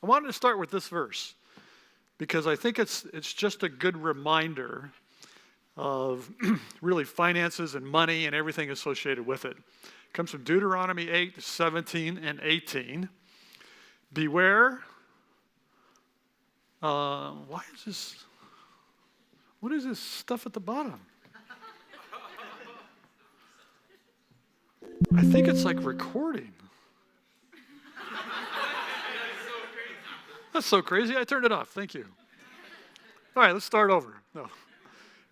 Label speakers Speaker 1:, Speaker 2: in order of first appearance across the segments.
Speaker 1: I wanted to start with this verse because I think it's just a good reminder of really finances and money and everything associated with it. It comes from Deuteronomy 8, 17, and 18. Beware. What is this stuff at the bottom? I think it's like recording. That's so crazy. I turned it off. Thank you. All right, let's start over. No.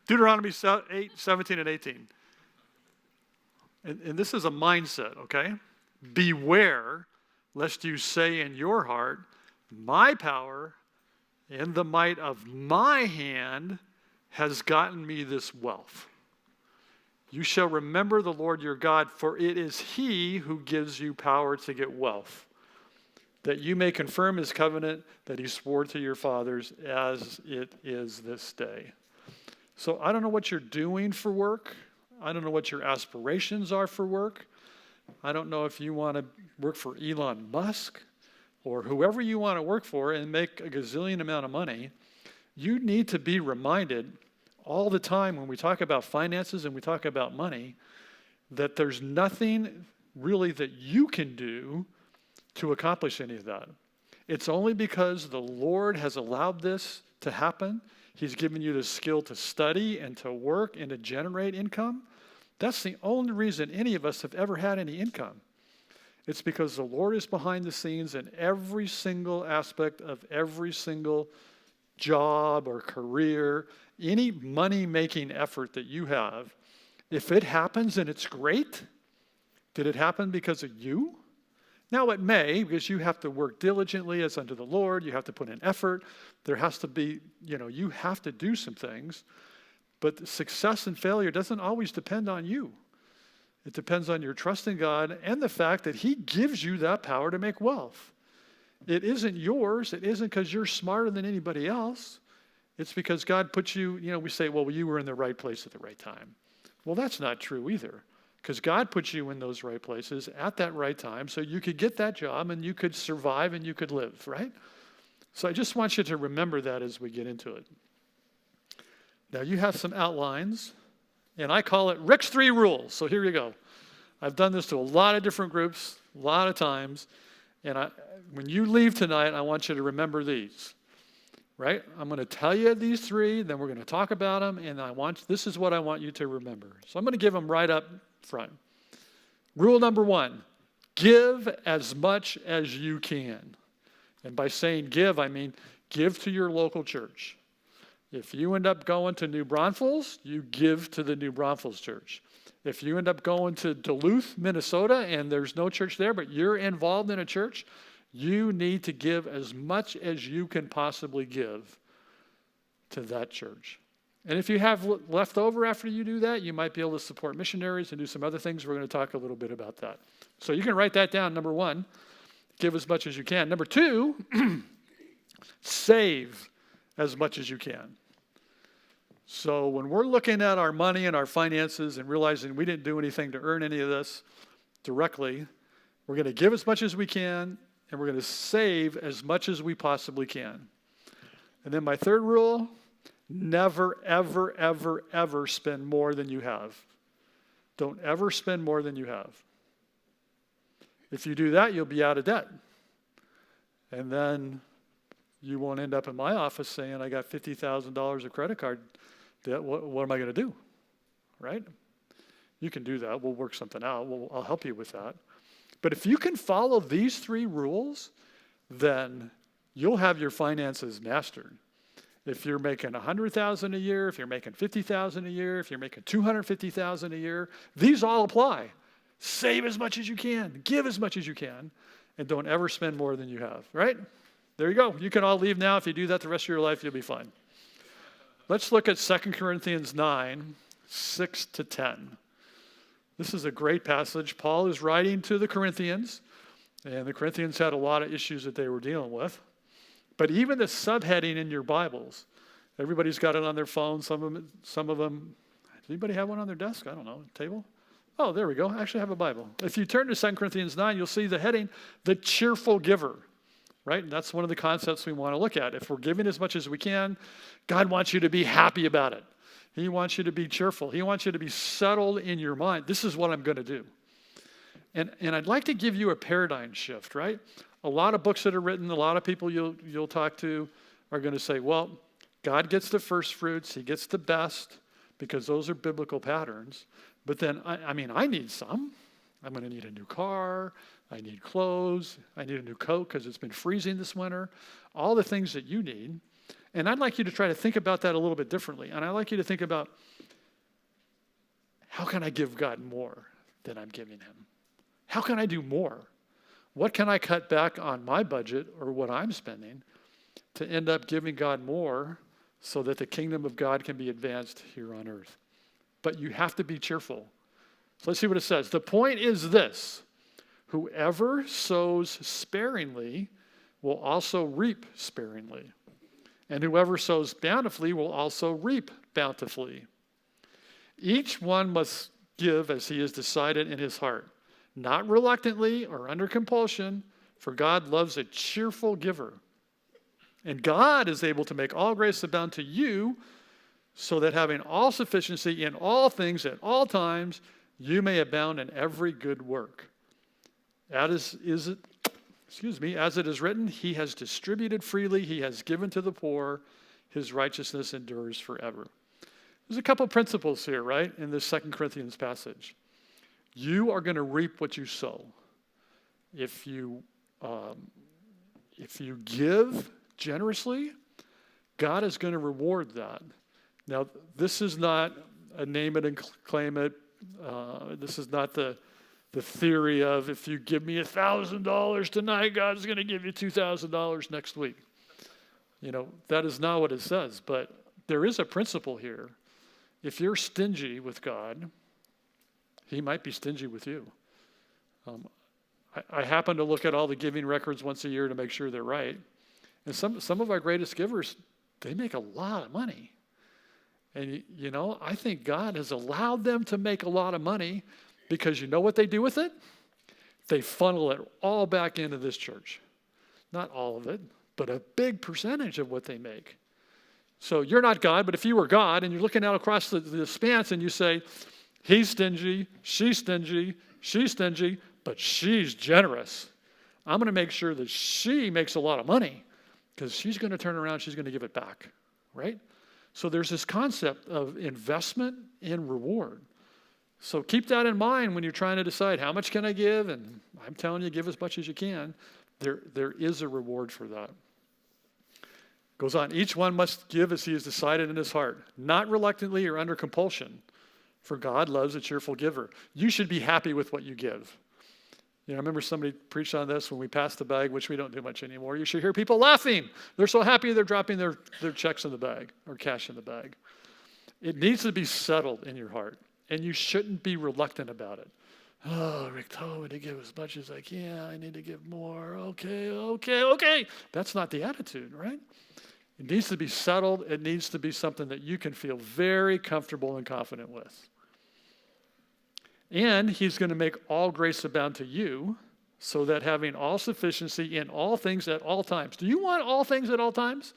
Speaker 1: Deuteronomy 8, 17, and 18. And this is a mindset, okay? Beware lest you say in your heart, my power and the might of my hand has gotten me this wealth. You shall remember the Lord your God, for it is he who gives you power to get wealth, that you may confirm his covenant that he swore to your fathers as it is this day. So I don't know what you're doing for work. I don't know what your aspirations are for work. I don't know if you want to work for Elon Musk or whoever you want to work for and make a gazillion amount of money. You need to be reminded all the time when we talk about finances and we talk about money that there's nothing really that you can do to accomplish any of that. It's only because the Lord has allowed this to happen. He's given you the skill to study and to work and to generate income. That's the only reason any of us have ever had any income. It's because the Lord is behind the scenes in every single aspect of every single job or career, any money-making effort that you have. If it happens and it's great, did it happen because of you? Now it may, because you have to work diligently as unto the Lord. You have to put in effort. There has to be, you have to do some things. But success and failure doesn't always depend on you. It depends on your trust in God and the fact that he gives you that power to make wealth. It isn't yours. It isn't because you're smarter than anybody else. It's because God put you, we say, well, you were in the right place at the right time. Well, that's not true either. Because God put you in those right places at that right time so you could get that job and you could survive and you could live, right? So I just want you to remember that as we get into it. Now you have some outlines, and I call it Rick's 3 rules. So here you go. I've done this to a lot of different groups, a lot of times, and when you leave tonight, I want you to remember these, right? I'm going to tell you these 3, then we're going to talk about them, and this is what I want you to remember. So I'm going to give them right up front. Rule number 1, give as much as you can. And by saying give, I mean give to your local church. If you end up going to New Braunfels, you give to the New Braunfels church. If you end up going to Duluth, Minnesota, and there's no church there, but you're involved in a church, you need to give as much as you can possibly give to that church. And if you have left over after you do that, you might be able to support missionaries and do some other things. We're going to talk a little bit about that. So you can write that down. Number 1, give as much as you can. Number 2, save as much as you can. So when we're looking at our money and our finances and realizing we didn't do anything to earn any of this directly, we're going to give as much as we can, and we're going to save as much as we possibly can. And then my 3rd rule, never, ever, ever, ever spend more than you have. Don't ever spend more than you have. If you do that, you'll be out of debt. And then you won't end up in my office saying, I got $50,000 of credit card debt. What am I going to do? Right? You can do that. We'll work something out. I'll help you with that. But if you can follow these 3 rules, then you'll have your finances mastered. If you're making $100,000 a year, if you're making $50,000 a year, if you're making $250,000 a year, these all apply. Save as much as you can, give as much as you can, and don't ever spend more than you have, right? There you go. You can all leave now. If you do that the rest of your life, you'll be fine. Let's look at 2 Corinthians 9, 6 to 10. This is a great passage. Paul is writing to the Corinthians, and the Corinthians had a lot of issues that they were dealing with. But even the subheading in your Bibles, everybody's got it on their phone. Some of them, does anybody have one on their desk? I don't know, table? Oh, there we go. I actually have a Bible. If you turn to 2 Corinthians 9, you'll see the heading, the cheerful giver. right? And that's one of the concepts we want to look at. If we're giving as much as we can, God wants you to be happy about it. He wants you to be cheerful. He wants you to be settled in your mind. This is what I'm going to do. And I'd like to give you a paradigm shift, right? A lot of books that are written, a lot of people you'll talk to are going to say, well, God gets the first fruits. He gets the best because those are biblical patterns. But then, I need some. I'm going to need a new car. I need clothes. I need a new coat because it's been freezing this winter. All the things that you need. And I'd like you to try to think about that a little bit differently. And I'd like you to think about, how can I give God more than I'm giving him? How can I do more? What can I cut back on my budget or what I'm spending to end up giving God more so that the kingdom of God can be advanced here on earth? But you have to be cheerful. So let's see what it says. The point is this: whoever sows sparingly will also reap sparingly. And whoever sows bountifully will also reap bountifully. Each one must give as he has decided in his heart, not reluctantly or under compulsion, for God loves a cheerful giver. And God is able to make all grace abound to you, so that having all sufficiency in all things at all times, you may abound in every good work. As it is written, he has distributed freely, he has given to the poor, his righteousness endures forever. There's a couple principles here, right, in this 2 Corinthians passage. You are going to reap what you sow. If you give generously, God is going to reward that. Now, this is not a name it and claim it. This is not the theory of, if you give me $1,000 tonight, God is going to give you $2,000 next week. That is not what it says. But there is a principle here. If you're stingy with God, he might be stingy with you. I happen to look at all the giving records once a year to make sure they're right. And some of our greatest givers, they make a lot of money. And, I think God has allowed them to make a lot of money because you know what they do with it? They funnel it all back into this church. Not all of it, but a big percentage of what they make. So you're not God, but if you were God and you're looking out across the expanse and you say, he's stingy, she's stingy, but she's generous. I'm going to make sure that she makes a lot of money because she's going to turn around, she's going to give it back, right? So there's this concept of investment and reward. So keep that in mind when you're trying to decide how much can I give, and I'm telling you, give as much as you can. There is a reward for that. Goes on, each one must give as he has decided in his heart, not reluctantly or under compulsion, for God loves a cheerful giver. You should be happy with what you give. I remember somebody preached on this when we passed the bag, which we don't do much anymore. You should hear people laughing. They're so happy they're dropping their checks in the bag or cash in the bag. It needs to be settled in your heart, and you shouldn't be reluctant about it. Oh, Rick told me to give as much as I can. I need to give more. Okay. That's not the attitude, right? It needs to be settled. It needs to be something that you can feel very comfortable and confident with. And he's going to make all grace abound to you, so that having all sufficiency in all things at all times. Do you want all things at all times?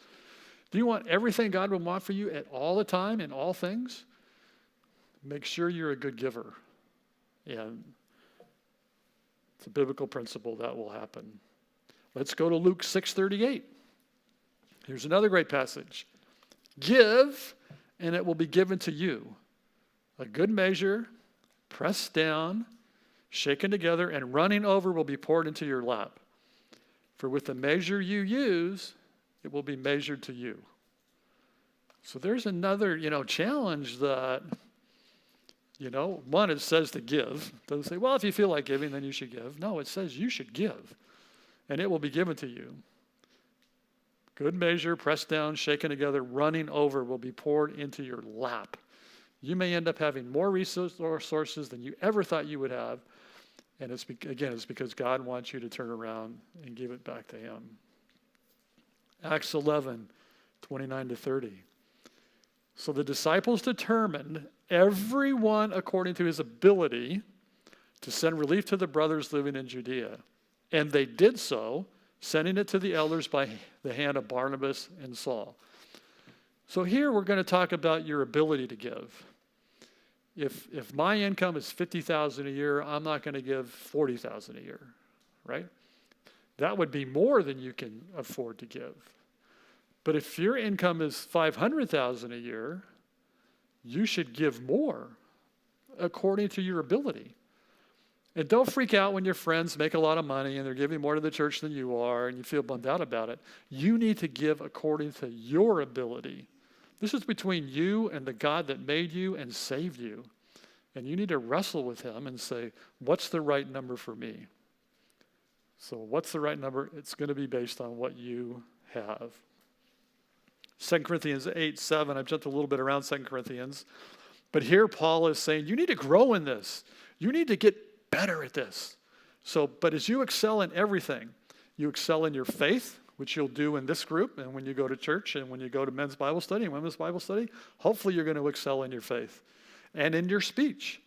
Speaker 1: Do you want everything God would want for you at all the time, in all things? Make sure you're a good giver. And it's a biblical principle that will happen. Let's go to Luke 6:38. Here's another great passage. Give, and it will be given to you. A good measure, pressed down, shaken together, and running over will be poured into your lap. For with the measure you use, it will be measured to you. So there's another, challenge that, one, it says to give. It doesn't say, well, if you feel like giving, then you should give. No, it says you should give, and it will be given to you. Good measure, pressed down, shaken together, running over will be poured into your lap. You may end up having more resources than you ever thought you would have. And it's because God wants you to turn around and give it back to him. Acts 11, 29 to 30. So the disciples determined, everyone according to his ability, to send relief to the brothers living in Judea. And they did so, sending it to the elders by the hand of Barnabas and Saul. So here we're going to talk about your ability to give. If my income is $50,000 a year, I'm not going to give $40,000 a year, right? That would be more than you can afford to give. But if your income is $500,000 a year, you should give more according to your ability. And don't freak out when your friends make a lot of money and they're giving more to the church than you are and you feel bummed out about it. You need to give according to your ability. This is between you and the God that made you and saved you. And you need to wrestle with him and say, what's the right number for me? So what's the right number? It's going to be based on what you have. 2 Corinthians 8:7, I've jumped a little bit around 2 Corinthians. But here Paul is saying, you need to grow in this. You need to get better at this. But as you excel in everything, you excel in your faith, which you'll do in this group, and when you go to church, and when you go to men's Bible study and women's Bible study, hopefully you're going to excel in your faith. And in your speech,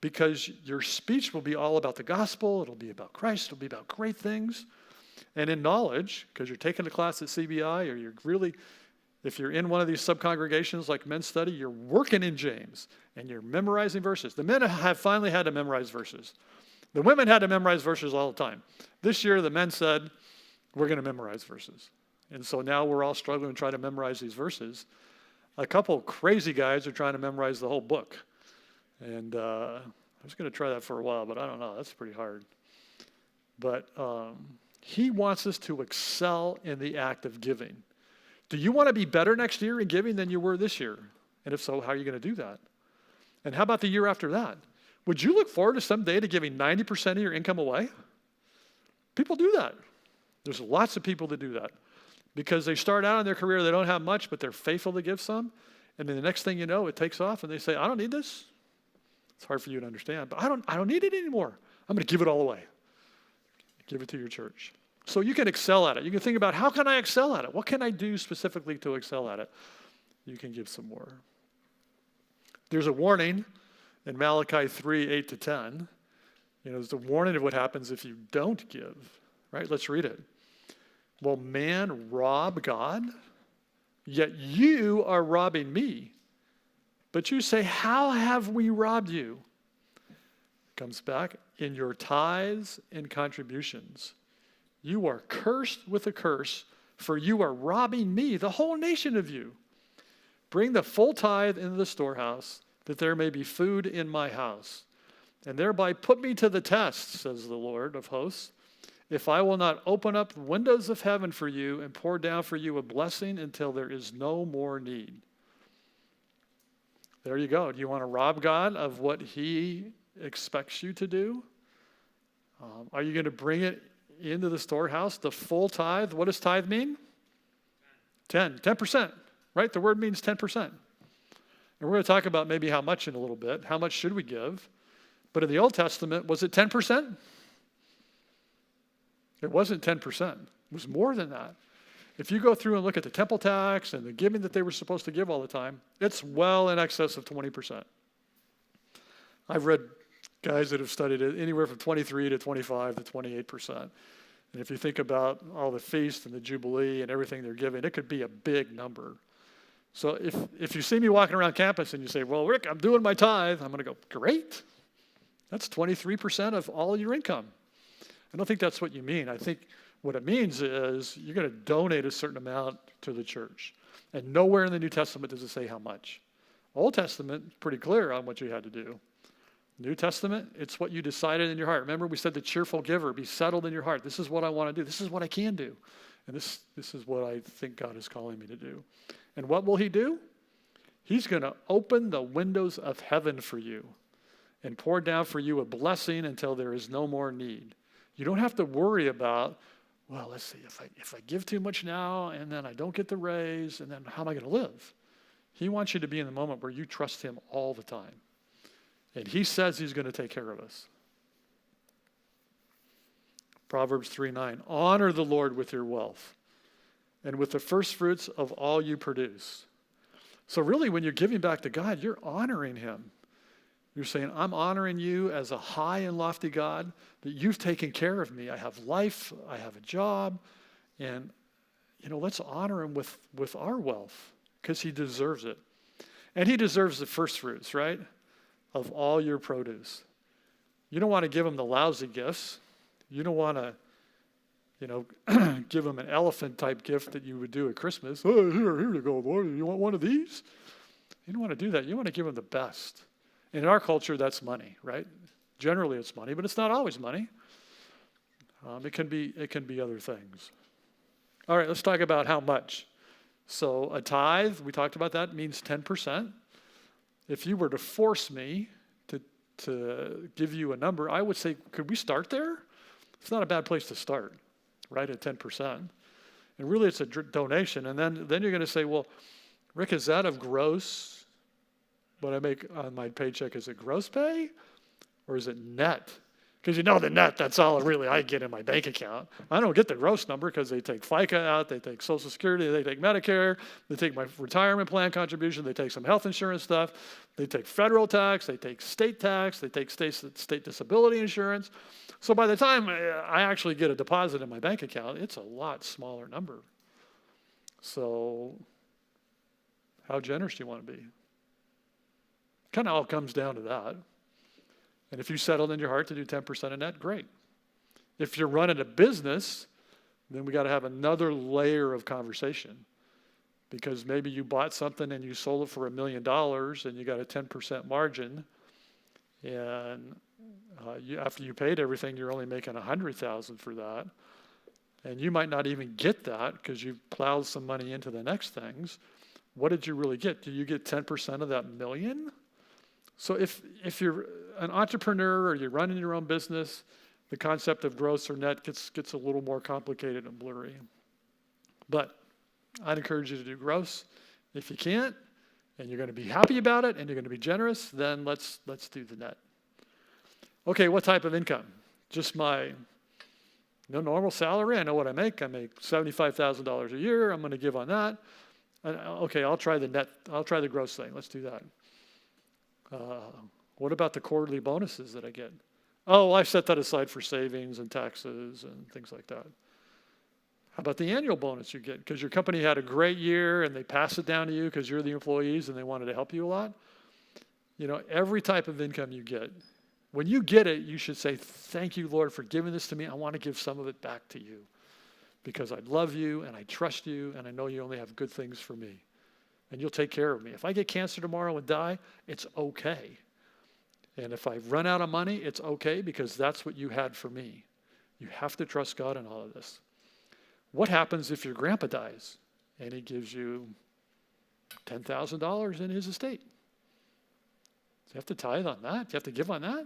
Speaker 1: because your speech will be all about the gospel, it'll be about Christ, it'll be about great things. And in knowledge, because you're taking a class at CBI, or you're really, if you're in one of these sub-congregations like men's study, you're working in James, and you're memorizing verses. The men have finally had to memorize verses. The women had to memorize verses all the time. This year, the men said, we're going to memorize verses. And so now we're all struggling to try to memorize these verses. A couple crazy guys are trying to memorize the whole book. And I was going to try that for a while, but I don't know. That's pretty hard. But he wants us to excel in the act of giving. Do you want to be better next year in giving than you were this year? And if so, how are you going to do that? And how about the year after that? Would you look forward to someday to giving 90% of your income away? People do that. There's lots of people that do that because they start out in their career, they don't have much, but they're faithful to give some. And then the next thing you know, it takes off and they say, I don't need this. It's hard for you to understand, but I don't need it anymore. I'm going to give it all away. Give it to your church. So you can excel at it. You can think about, how can I excel at it? What can I do specifically to excel at it? You can give some more. There's a warning in Malachi 3:8-10. There's a warning of what happens if you don't give. Right? Let's read it. Will man rob God? Yet you are robbing me. But you say, how have we robbed you? Comes back, in your tithes and contributions. You are cursed with a curse, for you are robbing me, the whole nation of you. Bring the full tithe into the storehouse, that there may be food in my house. And thereby put me to the test, says the Lord of hosts, if I will not open up the windows of heaven for you and pour down for you a blessing until there is no more need. There you go. Do you want to rob God of what he expects you to do? Are you going to bring it into the storehouse, the full tithe? What does tithe mean? 10%, right? The word means 10%. And we're going to talk about maybe how much in a little bit. How much should we give? But in the Old Testament, was it 10%? It wasn't 10%. It was more than that. If you go through and look at the temple tax and the giving that they were supposed to give all the time, it's well in excess of 20%. I've read guys that have studied it anywhere from 23 to 25 to 28%. And if you think about all the feast and the Jubilee and everything they're giving, it could be a big number. So if you see me walking around campus and you say, well, Rick, I'm doing my tithe, I'm going to go, great. That's 23% of all your income. I don't think that's what you mean. I think what it means is you're going to donate a certain amount to the church. And nowhere in the New Testament does it say how much. Old Testament, pretty clear on what you had to do. New Testament, it's what you decided in your heart. Remember, we said the cheerful giver, be settled in your heart. This is what I want to do. This is what I can do. And this is what I think God is calling me to do. And what will he do? He's going to open the windows of heaven for you and pour down for you a blessing until there is no more need. You don't have to worry about, well, let's see, if I give too much now and then I don't get the raise, and then how am I going to live? He wants you to be in the moment where you trust him all the time. And he says he's going to take care of us. Proverbs 3:9, honor the Lord with your wealth and with the first fruits of all you produce. So really, when you're giving back to God, you're honoring him. You're saying, I'm honoring you as a high and lofty God, that you've taken care of me. I have life, I have a job, And, let's honor him with our wealth because he deserves it. And he deserves the first fruits, right, of all your produce. You don't want to give him the lousy gifts. You don't want to, give him an elephant-type gift that you would do at Christmas. Oh, here you go, Lord. You want one of these? You don't want to do that. You want to give him the best. In our culture, that's money, right? Generally, it's money, but it's not always money. It can be other things. All right, let's talk about how much. So a tithe, we talked about that, means 10%. If you were to force me to give you a number, I would say, could we start there? It's not a bad place to start, right, at 10%. And really, it's a donation. And then you're going to say, well, Rick, is that of gross? What I make on my paycheck, is it gross pay or is it net? Because the net, that's all really I get in my bank account. I don't get the gross number because they take FICA out, they take Social Security, they take Medicare, they take my retirement plan contribution, they take some health insurance stuff, they take federal tax, they take state tax, they take state disability insurance. So by the time I actually get a deposit in my bank account, it's a lot smaller number. So how generous do you want to be? Kind of all comes down to that. And if you settled in your heart to do 10% of net, great. If you're running a business, then we got to have another layer of conversation. Because maybe you bought something and you sold it for $1 million and you got a 10% margin. And after you paid everything, you're only making $100,000 for that. And you might not even get that because you plowed some money into the next things. What did you really get? Do you get 10% of that million? So if you're an entrepreneur or you're running your own business, the concept of gross or net gets a little more complicated and blurry. But I'd encourage you to do gross. If you can't, and you're going to be happy about it, and you're going to be generous, then let's do the net. Okay, what type of income? Just my normal salary. I know what I make. I make $75,000 a year. I'm going to give on that. Okay, I'll try the net. I'll try the gross thing. Let's do that. What about the quarterly bonuses that I get? Oh, I set that aside for savings and taxes and things like that. How about the annual bonus you get? Because your company had a great year and they pass it down to you because you're the employees and they wanted to help you a lot. Every type of income you get, when you get it, you should say, thank you, Lord, for giving this to me. I want to give some of it back to you because I love you and I trust you and I know you only have good things for me. And you'll take care of me. If I get cancer tomorrow and die, it's okay. And if I run out of money, it's okay because that's what you had for me. You have to trust God in all of this. What happens if your grandpa dies and he gives you $10,000 in his estate? Do you have to tithe on that? Do you have to give on that?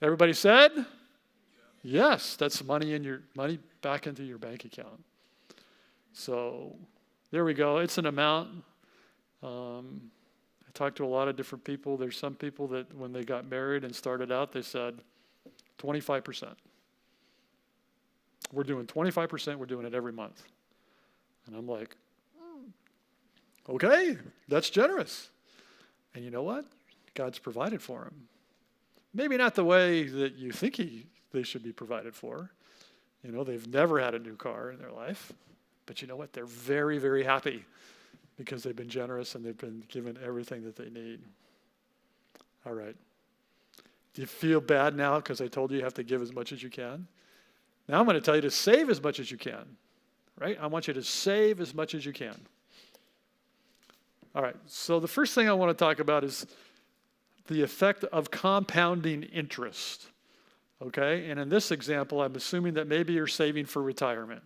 Speaker 1: Everybody said? Yes, that's money back into your bank account. So there we go. It's an amount. I talked to a lot of different people. There's some people that when they got married and started out, they said 25%. We're doing 25%. We're doing it every month. And I'm like, okay, that's generous. And you know what? God's provided for them. Maybe not the way that you think they should be provided for. They've never had a new car in their life. But you know what? They're very, very happy because they've been generous and they've been given everything that they need. All right. Do you feel bad now because I told you have to give as much as you can? Now I'm going to tell you to save as much as you can, right? I want you to save as much as you can. All right. So the first thing I want to talk about is the effect of compounding interest, okay? And in this example, I'm assuming that maybe you're saving for retirement.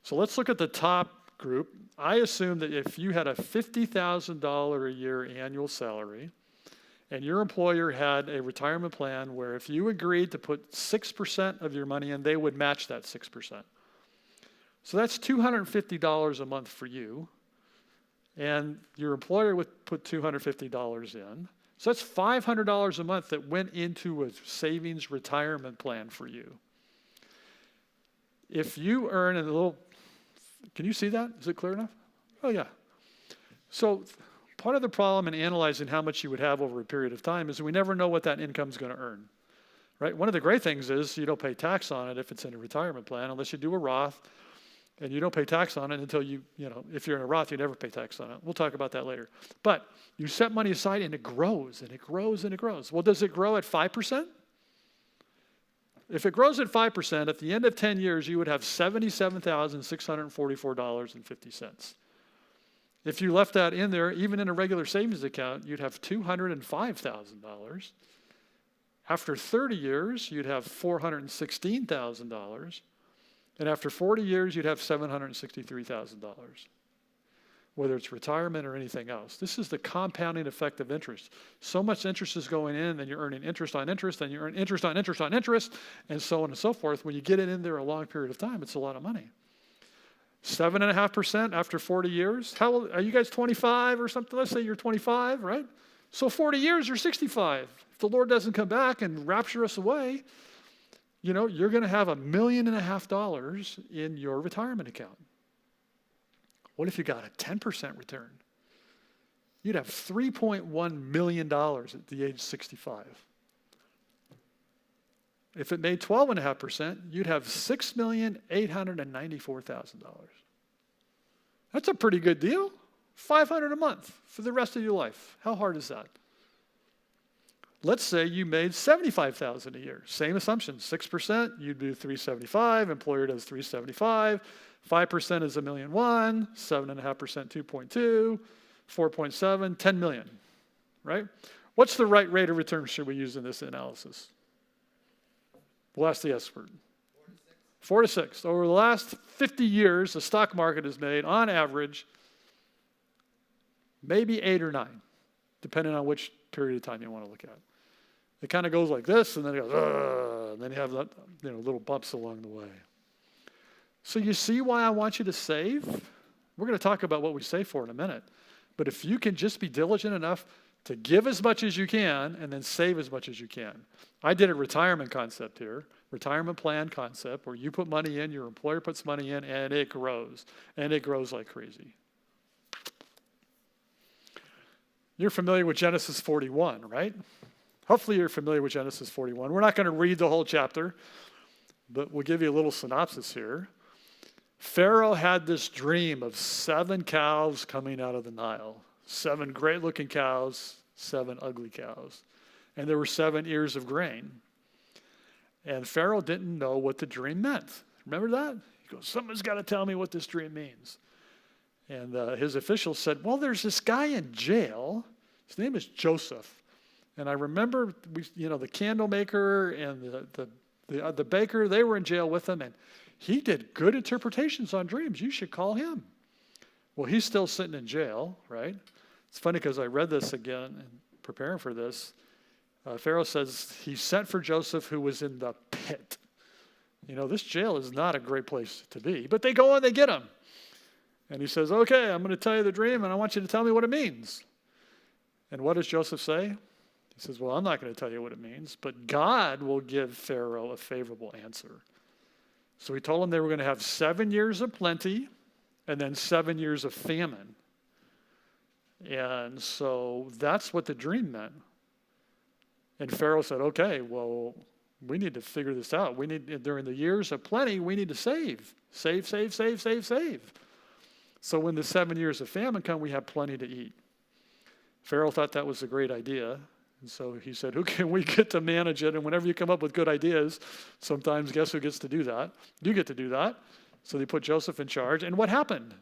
Speaker 1: So let's look at the top group. I assume that if you had a $50,000 a year annual salary and your employer had a retirement plan where if you agreed to put 6% of your money in, they would match that 6%. So that's $250 a month for you. And your employer would put $250 in. So that's $500 a month that went into a savings retirement plan for you. If you earn a little, can you see that? Is it clear enough? Oh, yeah. So part of the problem in analyzing how much you would have over a period of time is we never know what that income is going to earn, right? One of the great things is you don't pay tax on it if it's in a retirement plan, unless you do a Roth, and you don't pay tax on it until if you're in a Roth, you never pay tax on it. We'll talk about that later. But you set money aside and it grows and it grows and it grows. Well, does it grow at 5%? If it grows at 5%, at the end of 10 years, you would have $77,644.50. If you left that in there, even in a regular savings account, you'd have $205,000. After 30 years, you'd have $416,000. And after 40 years, you'd have $763,000, whether it's retirement or anything else. This is the compounding effect of interest. So much interest is going in, then you're earning interest on interest, then you earn interest on interest on interest, and so on and so forth. When you get it in there a long period of time, it's a lot of money. 7.5% after 40 years. How old are you guys? 25 or something? Let's say you're 25, right? So 40 years, you're 65. If the Lord doesn't come back and rapture us away, you're going to have $1.5 million in your retirement account. What if you got a 10% return? You'd have $3.1 million at the age 65. If it made 12.5%, you'd have $6,894,000. That's a pretty good deal. $500 a month for the rest of your life. How hard is that? Let's say you made $75,000 a year. Same assumption, 6%, you do $375, employer does $375, 5% is $1.1 million, 7.5%, $2.2, 4.7, $10 million, right? What's the right rate of return should we use in this analysis? We'll ask the expert. 4 to 6. Over the last 50 years, the stock market has made, on average, maybe 8 or 9, depending on which period of time you want to look at. It kind of goes like this, and then it goes, and then you have little bumps along the way. So you see why I want you to save? We're going to talk about what we save for in a minute. But if you can just be diligent enough to give as much as you can and then save as much as you can. I did a retirement concept here, retirement plan concept, where you put money in, your employer puts money in, and it grows. And it grows like crazy. You're familiar with Genesis 41, right? Hopefully you're familiar with Genesis 41. We're not going to read the whole chapter, but we'll give you a little synopsis here. Pharaoh had this dream of 7 cows coming out of the Nile. 7 great-looking cows, 7 ugly cows. And there were 7 ears of grain. And Pharaoh didn't know what the dream meant. Remember that? He goes, someone's got to tell me what this dream means. And his officials said, well, there's this guy in jail. His name is Joseph. And I remember, the candle maker and the baker, they were in jail with him. And he did good interpretations on dreams. You should call him. Well, he's still sitting in jail, right? It's funny because I read this again and preparing for this. Pharaoh says he sent for Joseph, who was in the pit. This jail is not a great place to be. But they go and they get him. And he says, okay, I'm going to tell you the dream, and I want you to tell me what it means. And what does Joseph say? He says, well, I'm not going to tell you what it means, but God will give Pharaoh a favorable answer. So he told him they were going to have 7 years of plenty and then 7 years of famine. And so that's what the dream meant. And Pharaoh said, okay, well, we need to figure this out. During the years of plenty, we need to save. Save. So when the 7 years of famine come, we have plenty to eat. Pharaoh thought that was a great idea. And so he said, who can we get to manage it? And whenever you come up with good ideas, sometimes guess who gets to do that? You get to do that. So they put Joseph in charge. And what happened?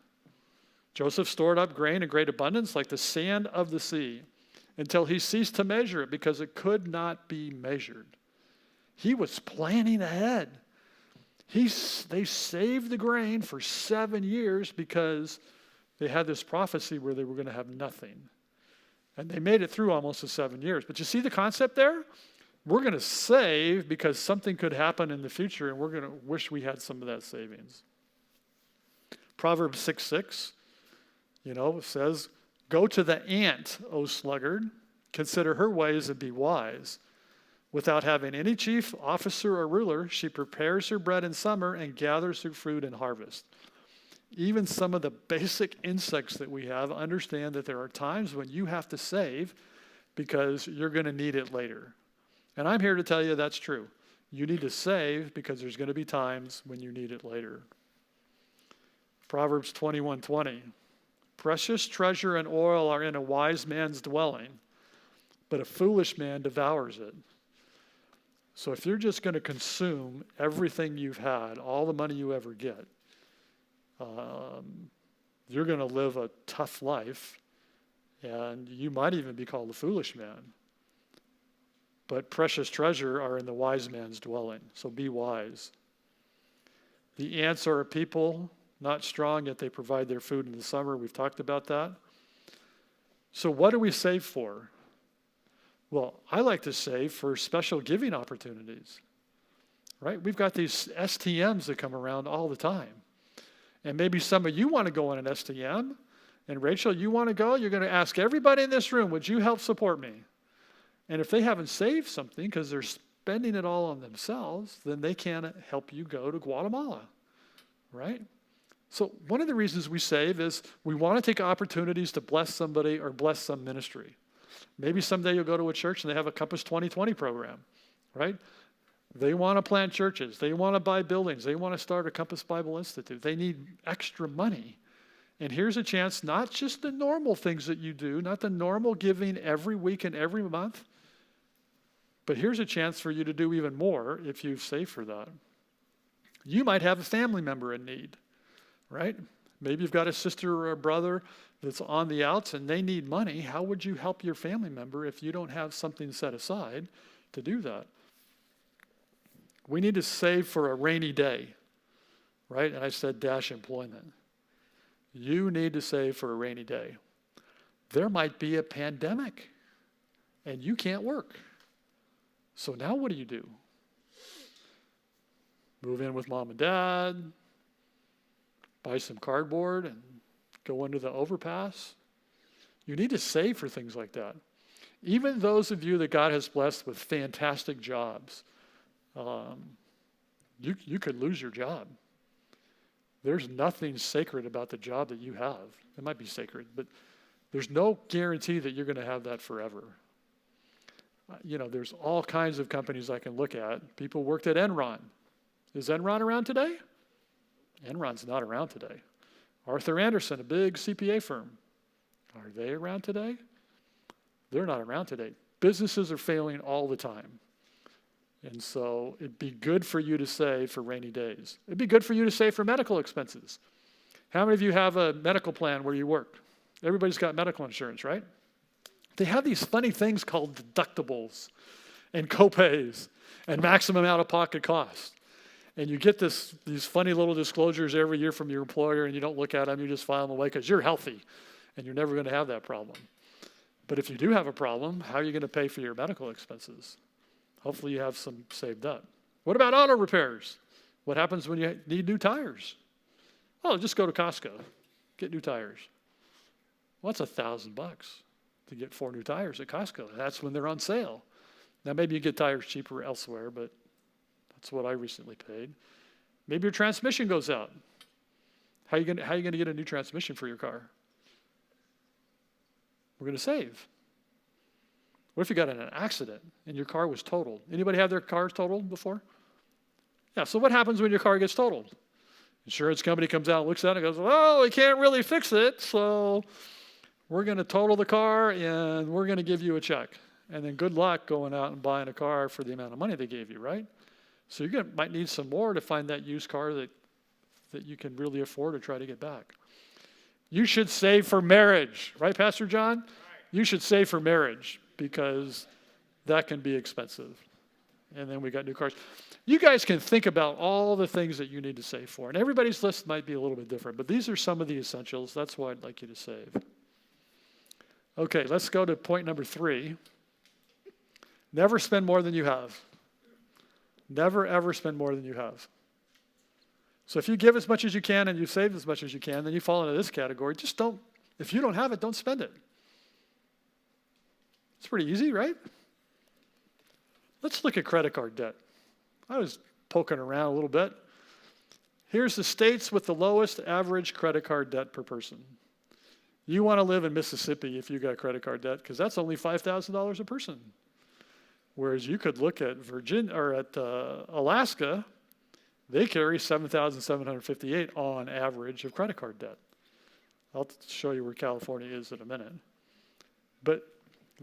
Speaker 1: Joseph stored up grain in great abundance like the sand of the sea until he ceased to measure it because it could not be measured. He was planning ahead. They saved the grain for 7 years because they had this prophecy where they were going to have nothing. And they made it through almost the 7 years. But you see the concept there? We're going to save because something could happen in the future, and we're going to wish we had some of that savings. Proverbs 6:6, says, go to the ant, O sluggard, consider her ways and be wise. Without having any chief, officer, or ruler, she prepares her bread in summer and gathers her fruit in harvest. Even some of the basic insects that we have understand that there are times when you have to save because you're going to need it later. And I'm here to tell you that's true. You need to save because there's going to be times when you need it later. Proverbs 21:20. Precious treasure and oil are in a wise man's dwelling, but a foolish man devours it. So if you're just going to consume everything you've had, all the money you ever get, you're going to live a tough life, and you might even be called a foolish man. But precious treasure are in the wise man's dwelling, so be wise. The ants are a people, not strong, yet they provide their food in the summer. We've talked about that. So what do we save for? Well, I like to save for special giving opportunities, right? We've got these STMs that come around all the time. And maybe some of you want to go on an STM. And Rachel, you want to go? You're going to ask everybody in this room, would you help support me? And if they haven't saved something because they're spending it all on themselves, then they can't help you go to Guatemala, right? So one of the reasons we save is we want to take opportunities to bless somebody or bless some ministry. Maybe someday you'll go to a church and they have a Compass 2020 program, right? They want to plant churches. They want to buy buildings. They want to start a Compass Bible Institute. They need extra money. And here's a chance, not just the normal things that you do, not the normal giving every week and every month, but here's a chance for you to do even more if you've saved for that. You might have a family member in need, right? Maybe you've got a sister or a brother that's on the outs and they need money. How would you help your family member if you don't have something set aside to do that? We need to save for a rainy day, right? And I said dash employment. You need to save for a rainy day. There might be a pandemic and you can't work. So now what do? Move in with mom and dad, buy some cardboard and go under the overpass? You need to save for things like that. Even those of you that God has blessed with fantastic jobs, you could lose your job. There's nothing sacred about the job that you have. It might be sacred, but there's no guarantee that you're going to have that forever. There's all kinds of companies I can look at. People worked at Enron. Is Enron around today? Enron's not around today. Arthur Andersen, a big CPA firm. Are they around today? They're not around today. Businesses are failing all the time. And so it'd be good for you to save for rainy days. It'd be good for you to save for medical expenses. How many of you have a medical plan where you work? Everybody's got medical insurance, right? They have these funny things called deductibles and copays and maximum out-of-pocket costs. And you get these funny little disclosures every year from your employer, and you don't look at them, you just file them away because you're healthy, and you're never going to have that problem. But if you do have a problem, how are you going to pay for your medical expenses? Hopefully you have some saved up. What about auto repairs? What happens when you need new tires? Oh, just go to Costco, get new tires. Well, that's $1,000 to get 4 new tires at Costco. That's when they're on sale. Now, maybe you get tires cheaper elsewhere, but that's what I recently paid. Maybe your transmission goes out. How are you going to get a new transmission for your car? We're going to save. What if you got in an accident and your car was totaled? Anybody have their cars totaled before? Yeah, so what happens when your car gets totaled? Insurance company comes out and looks at it and goes, well, we can't really fix it, so we're going to total the car and we're going to give you a check. And then good luck going out and buying a car for the amount of money they gave you, right? So you might need some more to find that used car that you can really afford to try to get back. You should save for marriage, right, Pastor John? Right. You should save for marriage because that can be expensive. And then we got new cars. You guys can think about all the things that you need to save for. And everybody's list might be a little bit different, but these are some of the essentials. That's why I'd like you to save. Okay, let's go to point number 3. Never spend more than you have. Never, ever spend more than you have. So if you give as much as you can and you save as much as you can, then you fall into this category. Just don't, if you don't have it, don't spend it. It's pretty easy, right? Let's look at credit card debt. I was poking around a little bit. Here's the states with the lowest average credit card debt per person. You want to live in Mississippi if you got credit card debt because that's only $5,000 a person. Whereas you could look at Alaska, they carry 7,758 on average of credit card debt. I'll show you where California is in a minute. But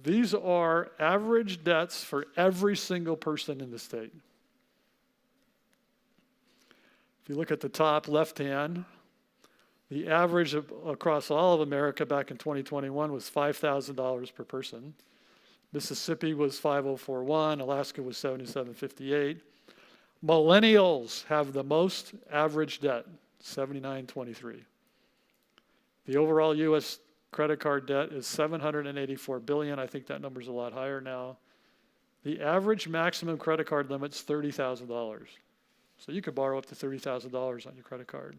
Speaker 1: these are average debts for every single person in the state. If you look at the top left hand, the average across all of America back in 2021 was $5,000 per person. Mississippi was 5,041, Alaska was 7,758. Millennials have the most average debt, 7,923. The overall U.S. credit card debt is $784 billion. I think that number's a lot higher now. The average maximum credit card limit's $30,000. So you could borrow up to $30,000 on your credit card.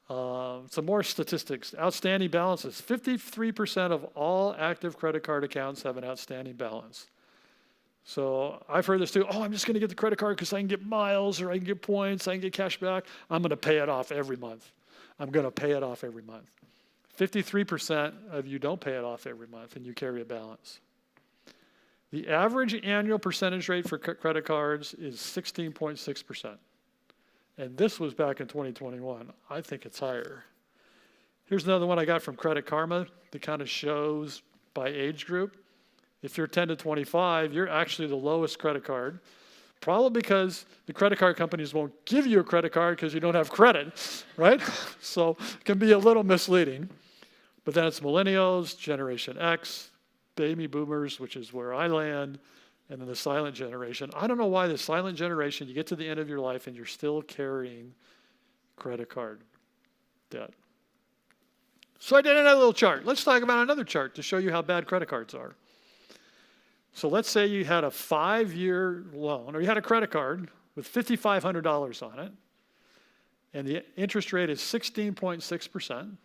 Speaker 1: Some more statistics. Outstanding balances. 53% of all active credit card accounts have an outstanding balance. So I've heard this too. Oh, I'm just going to get the credit card because I can get miles or I can get points, I can get cash back. I'm going to pay it off every month. I'm going to pay it off every month. 53% of you don't pay it off every month and you carry a balance. The average annual percentage rate for credit cards is 16.6%. And this was back in 2021. I think it's higher. Here's another one I got from Credit Karma that kind of shows by age group. If you're 10 to 25, you're actually the lowest credit card. Probably because the credit card companies won't give you a credit card because you don't have credit, right? So it can be a little misleading. But then it's millennials, Generation X, baby boomers, which is where I land, and then the silent generation. I don't know why the silent generation, you get to the end of your life and you're still carrying credit card debt. So I did another little chart. Let's talk about another chart to show you how bad credit cards are. So let's say you had a 5-year loan, or you had a credit card with $5,500 on it, and the interest rate is 16.6%,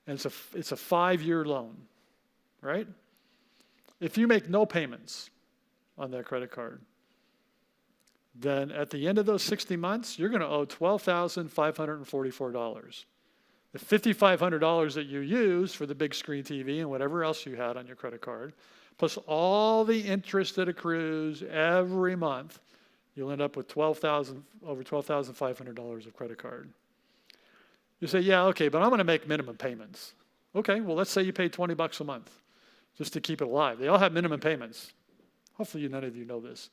Speaker 1: and it's a 5-year loan, right? If you make no payments on that credit card, then at the end of those 60 months, you're going to owe $12,544. The $5,500 that you use for the big screen TV and whatever else you had on your credit card, plus all the interest that accrues every month, you'll end up with over $12,500 of credit card. You say, yeah, okay, but I'm going to make minimum payments. Okay, well, let's say you pay $20 a month just to keep it alive. They all have minimum payments. Hopefully none of you know this.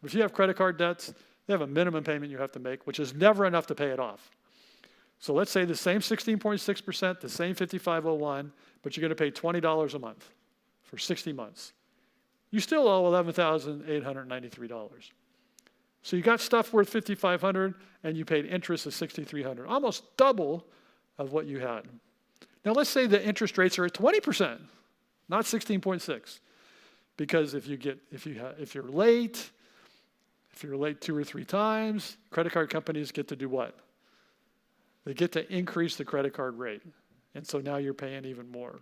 Speaker 1: But if you have credit card debts, they have a minimum payment you have to make, which is never enough to pay it off. So let's say the same 16.6%, the same 5,501, but you're going to pay $20 a month for 60 months. You still owe $11,893. So you got stuff worth $5,500 and you paid interest of $6,300, almost double of what you had. Now let's say the interest rates are at 20%, not 16.6, because if you're late 2 or 3 times, credit card companies get to do what? They get to increase the credit card rate, and so now you're paying even more.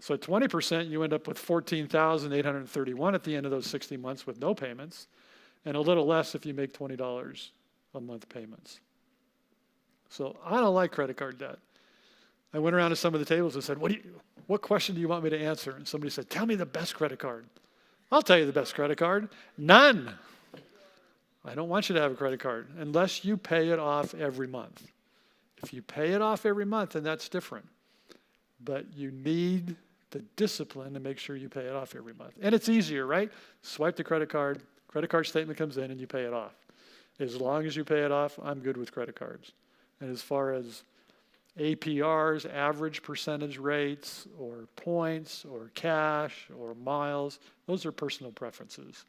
Speaker 1: So at 20%, you end up with $14,831 at the end of those 60 months with no payments, and a little less if you make $20 a month payments. So I don't like credit card debt. I went around to some of the tables and said, what question do you want me to answer? And somebody said, tell me the best credit card. I'll tell you the best credit card. None. I don't want you to have a credit card unless you pay it off every month. If you pay it off every month, then that's different. But you need the discipline to make sure you pay it off every month. And it's easier, right? Swipe the credit card statement comes in, and you pay it off. As long as you pay it off, I'm good with credit cards. And as far as APRs, average percentage rates, or points, or cash, or miles, those are personal preferences.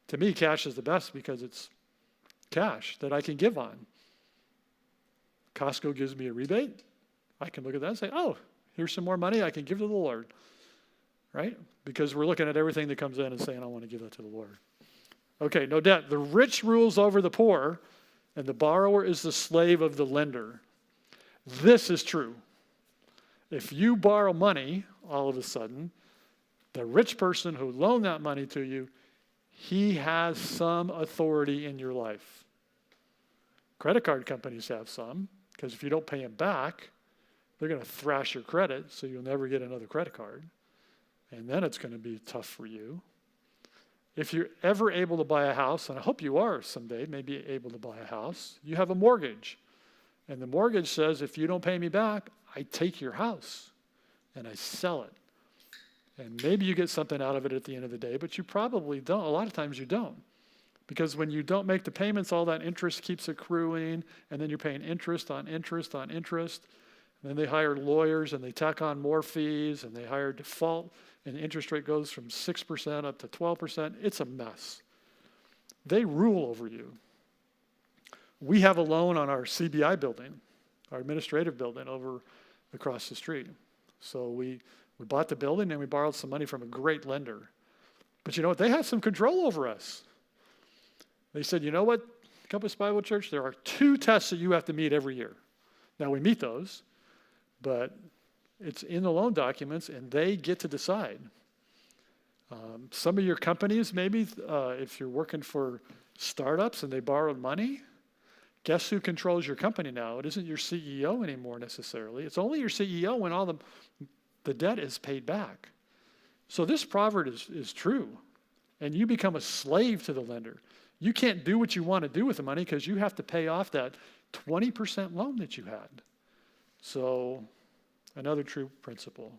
Speaker 1: To me, cash is the best because it's cash that I can give on. Costco gives me a rebate. I can look at that and say, oh, here's some more money I can give to the Lord, right? Because we're looking at everything that comes in and saying, I want to give that to the Lord. Okay, no debt. The rich rules over the poor, and the borrower is the slave of the lender. This is true. If you borrow money, all of a sudden, the rich person who loaned that money to you, he has some authority in your life. Credit card companies have some, because if you don't pay them back, they're going to thrash your credit, so you'll never get another credit card. and then it's going to be tough for you. If you're ever able to buy a house, and I hope you are someday, maybe able to buy a house, you have a mortgage. And the mortgage says, if you don't pay me back, I take your house and I sell it. And maybe you get something out of it at the end of the day, but you probably don't. A lot of times you don't. Because when you don't make the payments, all that interest keeps accruing, and then you're paying interest on interest on interest. And then they hire lawyers, and they tack on more fees, and they hire default, and the interest rate goes from 6% up to 12%. It's a mess. They rule over you. We have a loan on our CBI building, our administrative building over across the street. So we bought the building, and we borrowed some money from a great lender. But you know what? They have some control over us. They said, you know what, Compass Bible Church, there are 2 tests that you have to meet every year. Now, we meet those, but it's in the loan documents, and they get to decide. Some of your companies, maybe, if you're working for startups and they borrowed money, guess who controls your company now? It isn't your CEO anymore necessarily. It's only your CEO when all the debt is paid back. So this proverb is true, and you become a slave to the lender. You can't do what you want to do with the money because you have to pay off that 20% loan that you had. So another true principle.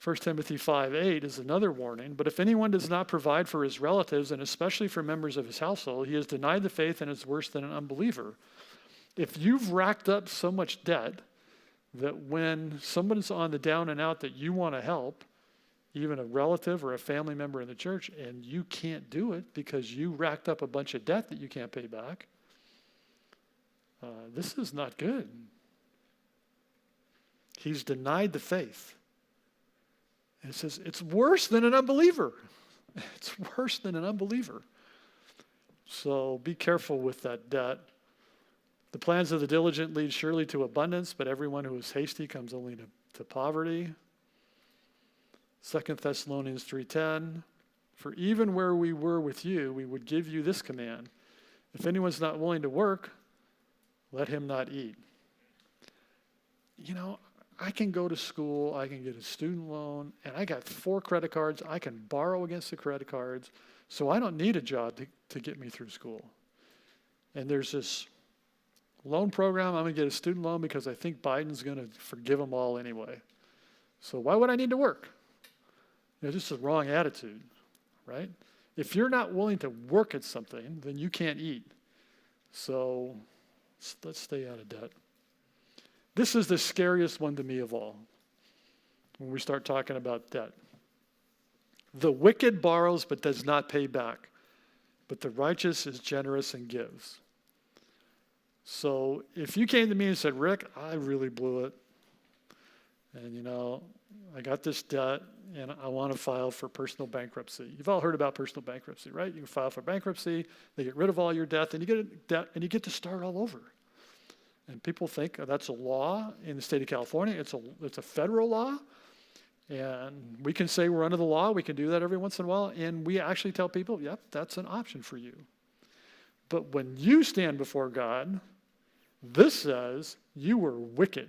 Speaker 1: 1 Timothy 5:8 is another warning. But if anyone does not provide for his relatives, and especially for members of his household, he has denied the faith and is worse than an unbeliever. If you've racked up so much debt that when someone's on the down and out that you want to help, even a relative or a family member in the church, and you can't do it because you racked up a bunch of debt that you can't pay back, this is not good. He's denied the faith. And it says it's worse than an unbeliever. It's worse than an unbeliever. So be careful with that debt. The plans of the diligent lead surely to abundance, but everyone who is hasty comes only to poverty. 2 Thessalonians 3:10, for even where we were with you, we would give you this command. If anyone's not willing to work, let him not eat. You know, I can go to school, I can get a student loan, and I got 4 credit cards. I can borrow against the credit cards, so I don't need a job to get me through school. And there's this loan program. I'm going to get a student loan because I think Biden's going to forgive them all anyway. So why would I need to work? You know, just a wrong attitude, right? If you're not willing to work at something, then you can't eat. So let's stay out of debt. This is the scariest one to me of all when we start talking about debt. The wicked borrows but does not pay back, but the righteous is generous and gives. So if you came to me and said, Rick, I really blew it, and you know, I got this debt, and I want to file for personal bankruptcy. You've all heard about personal bankruptcy, right? You can file for bankruptcy, they get rid of all your debt, and you get to start all over. And people think that's a law in the state of California. It's a federal law, and we can say we're under the law. We can do that every once in a while, and we actually tell people, yep, that's an option for you. But when you stand before God, this says you were wicked.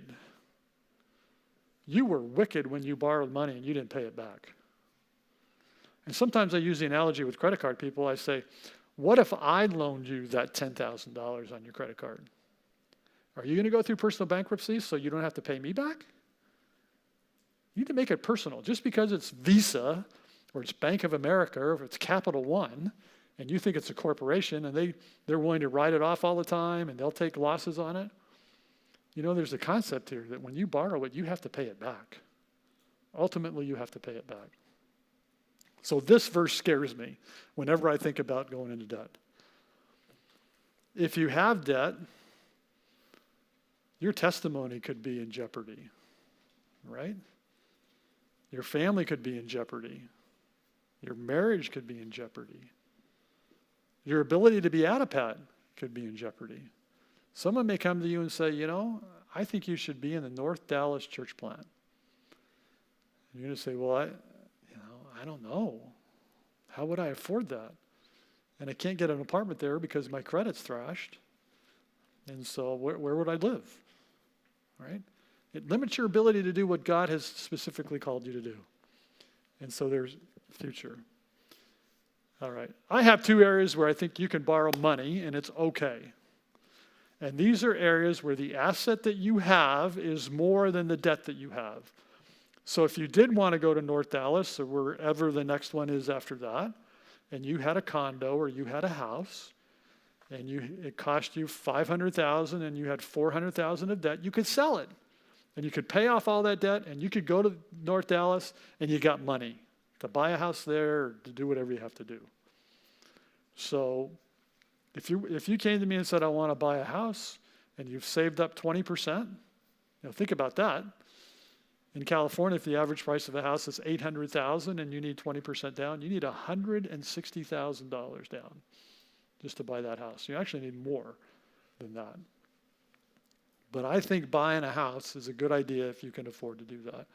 Speaker 1: You were wicked when you borrowed money and you didn't pay it back. And sometimes I use the analogy with credit card people. I say, what if I loaned you that $10,000 on your credit card? Are you going to go through personal bankruptcy so you don't have to pay me back? You need to make it personal. Just because it's Visa or it's Bank of America or if it's Capital One and you think it's a corporation and they're willing to write it off all the time and they'll take losses on it, you know, there's a concept here that when you borrow it, you have to pay it back. Ultimately, you have to pay it back. So this verse scares me whenever I think about going into debt. If you have debt, your testimony could be in jeopardy, right? Your family could be in jeopardy. Your marriage could be in jeopardy. Your ability to be Attapat could be in jeopardy. Someone may come to you and say, you know, I think you should be in the North Dallas church plant. And you're going to say, well, I don't know. How would I afford that? And I can't get an apartment there because my credit's thrashed. And so where would I live? Right? It limits your ability to do what God has specifically called you to do. And so there's future. All right. I have two areas where I think you can borrow money and it's okay. And these are areas where the asset that you have is more than the debt that you have. So if you did want to go to North Dallas or wherever the next one is after that, and you had a condo or you had a house, and it cost you $500,000 and you had $400,000 of debt, you could sell it. And you could pay off all that debt and you could go to North Dallas and you got money to buy a house there or to do whatever you have to do. So if you came to me and said, I want to buy a house, and you've saved up 20%, think about that. In California, if the average price of a house is $800,000 and you need 20% down, you need $160,000 down just to buy that house. You actually need more than that. But I think buying a house is a good idea if you can afford to do that.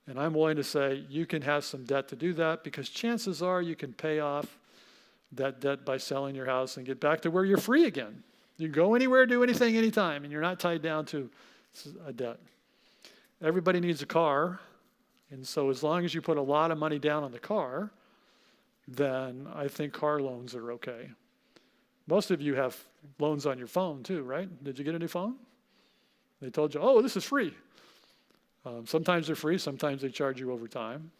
Speaker 1: And I'm willing to say you can have some debt to do that, because chances are you can pay off that debt by selling your house and get back to where you're free again. You can go anywhere, do anything, anytime, and you're not tied down to a debt. Everybody needs a car, and so as long as you put a lot of money down on the car, then I think car loans are okay. Most of you have loans on your phone too, right? Did you get a new phone? They told you, oh, this is free. Sometimes they're free, sometimes they charge you over time.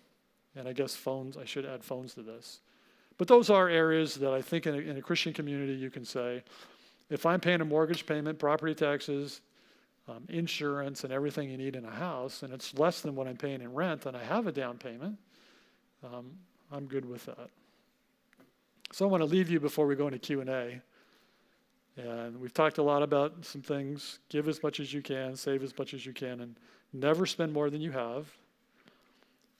Speaker 1: And I guess phones, I should add phones to this. But those are areas that I think in a Christian community you can say, if I'm paying a mortgage payment, property taxes, insurance, and everything you need in a house, and it's less than what I'm paying in rent, and I have a down payment, I'm good with that. So I want to leave you before we go into Q&A. And we've talked a lot about some things. Give as much as you can, save as much as you can, and never spend more than you have.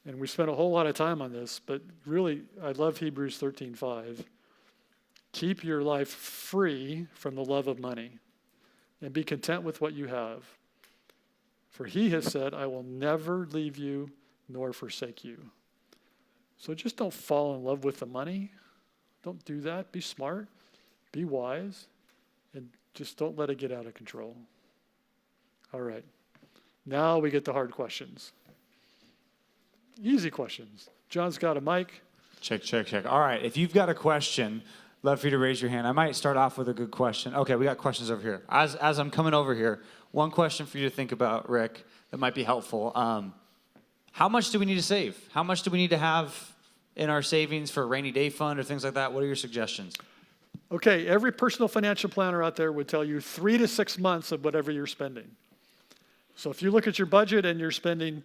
Speaker 1: And we spent a whole lot of time on this, but really, I love Hebrews 13:5. Keep your life free from the love of money, and be content with what you have. For he has said, I will never leave you nor forsake you. So just don't fall in love with the money. Don't do that. Be smart. Be wise. And just don't let it get out of control. All right. Now we get the hard questions. Easy questions. John's got a mic.
Speaker 2: Check. All right. If you've got a question, love for you to raise your hand. I might start off with a good question. Okay, we got questions over here. As I'm coming over here, one question for you to think about, Rick, that might be helpful. How much do we need to save? How much do we need to have in our savings for a rainy day fund or things like that? What are your suggestions?
Speaker 1: Okay, every personal financial planner out there would tell you 3 to 6 months of whatever you're spending. So if you look at your budget and you're spending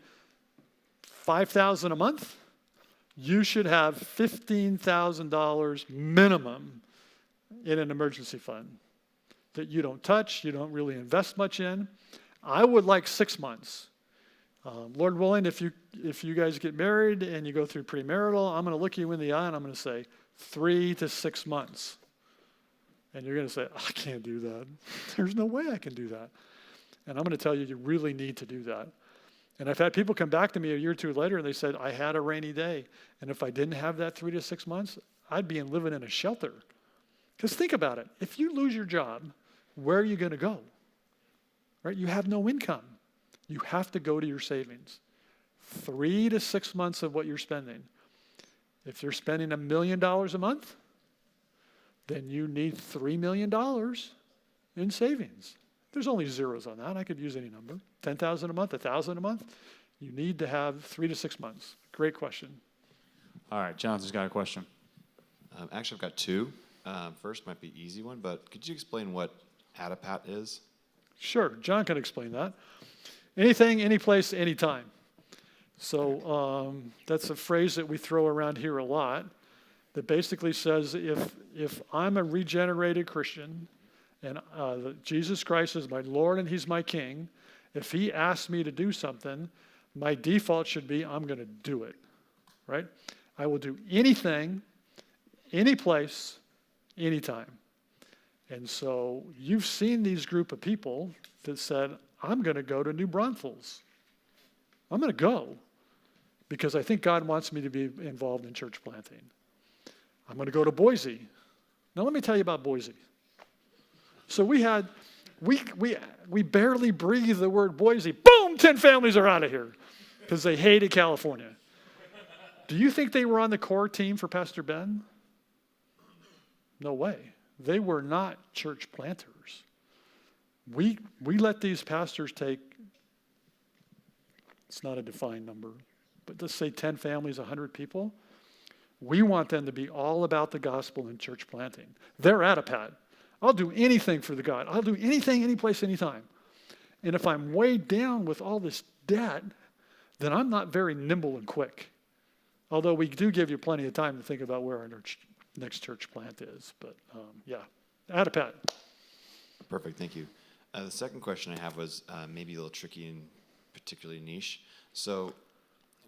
Speaker 1: $5,000 a month, you should have $15,000 minimum in an emergency fund that you don't touch, you don't really invest much in. I would like 6 months. Lord willing, if you guys get married and you go through premarital, I'm going to look you in the eye and I'm going to say 3 to 6 months. And you're going to say, I can't do that. There's no way I can do that. And I'm going to tell you, you really need to do that. And I've had people come back to me a year or two later and they said, I had a rainy day. And if I didn't have that 3 to 6 months, I'd be living in a shelter. Because think about it. If you lose your job, where are you going to go? Right? You have no income. You have to go to your savings. 3 to 6 months of what you're spending. If you're spending $1 million a month, then you need $3 million in savings. There's only zeros on that. I could use any number. 10,000 a month, 1,000 a month. You need to have 3 to 6 months. Great question.
Speaker 2: All right, Jonathan's got a question.
Speaker 3: Actually, I've got two. First might be an easy one, but could you explain what ADAPAT is?
Speaker 1: Sure, John can explain that. Anything, any place, anytime. So that's a phrase that we throw around here a lot that basically says if I'm a regenerated Christian and Jesus Christ is my Lord and he's my King, if he asks me to do something, my default should be I'm going to do it, right? I will do anything, any place, anytime. And so you've seen these group of people that said, I'm going to go to New Braunfels. I'm going to go because I think God wants me to be involved in church planting. I'm going to go to Boise. Now let me tell you about Boise. So we barely breathe the word Boise. Boom, 10 families are out of here because they hated California. Do you think they were on the core team for Pastor Ben? No way. They were not church planters. We let these pastors take, it's not a defined number, but let's say 10 families, 100 people. We want them to be all about the gospel and church planting. They're at a pad. I'll do anything for the God. I'll do anything, any place, anytime. And if I'm weighed down with all this debt, then I'm not very nimble and quick. Although we do give you plenty of time to think about where our next church plant is. But yeah, at a pad.
Speaker 3: Perfect, thank you. The second question I have was maybe a little tricky and particularly niche. So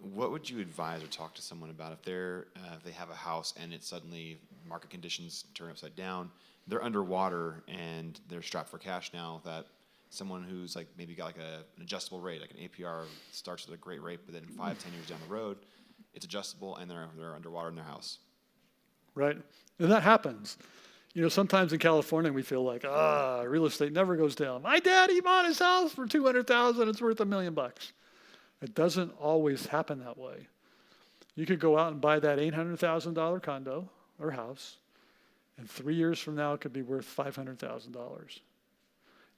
Speaker 3: what would you advise or talk to someone about if they have a house and it suddenly, market conditions turn upside down, they're underwater and they're strapped for cash now, that someone who's like maybe got like an adjustable rate, like an APR starts at a great rate, but then 5-10 years down the road, it's adjustable and they're underwater in their house.
Speaker 1: Right, and that happens. You know, sometimes in California we feel like, real estate never goes down. My daddy bought his house for $200,000, it's worth $1 million. It doesn't always happen that way. You could go out and buy that $800,000 condo or house, and 3 years from now it could be worth $500,000.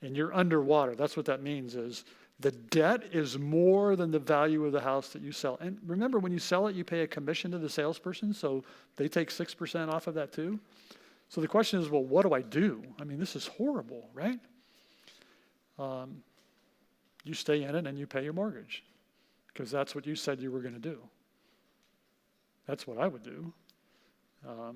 Speaker 1: And you're underwater. That's what that means is the debt is more than the value of the house that you sell. And remember, when you sell it, you pay a commission to the salesperson, so they take 6% off of that too. So the question is, well, what do I do? I mean, this is horrible, right? You stay in it and you pay your mortgage because that's what you said you were going to do. That's what I would do.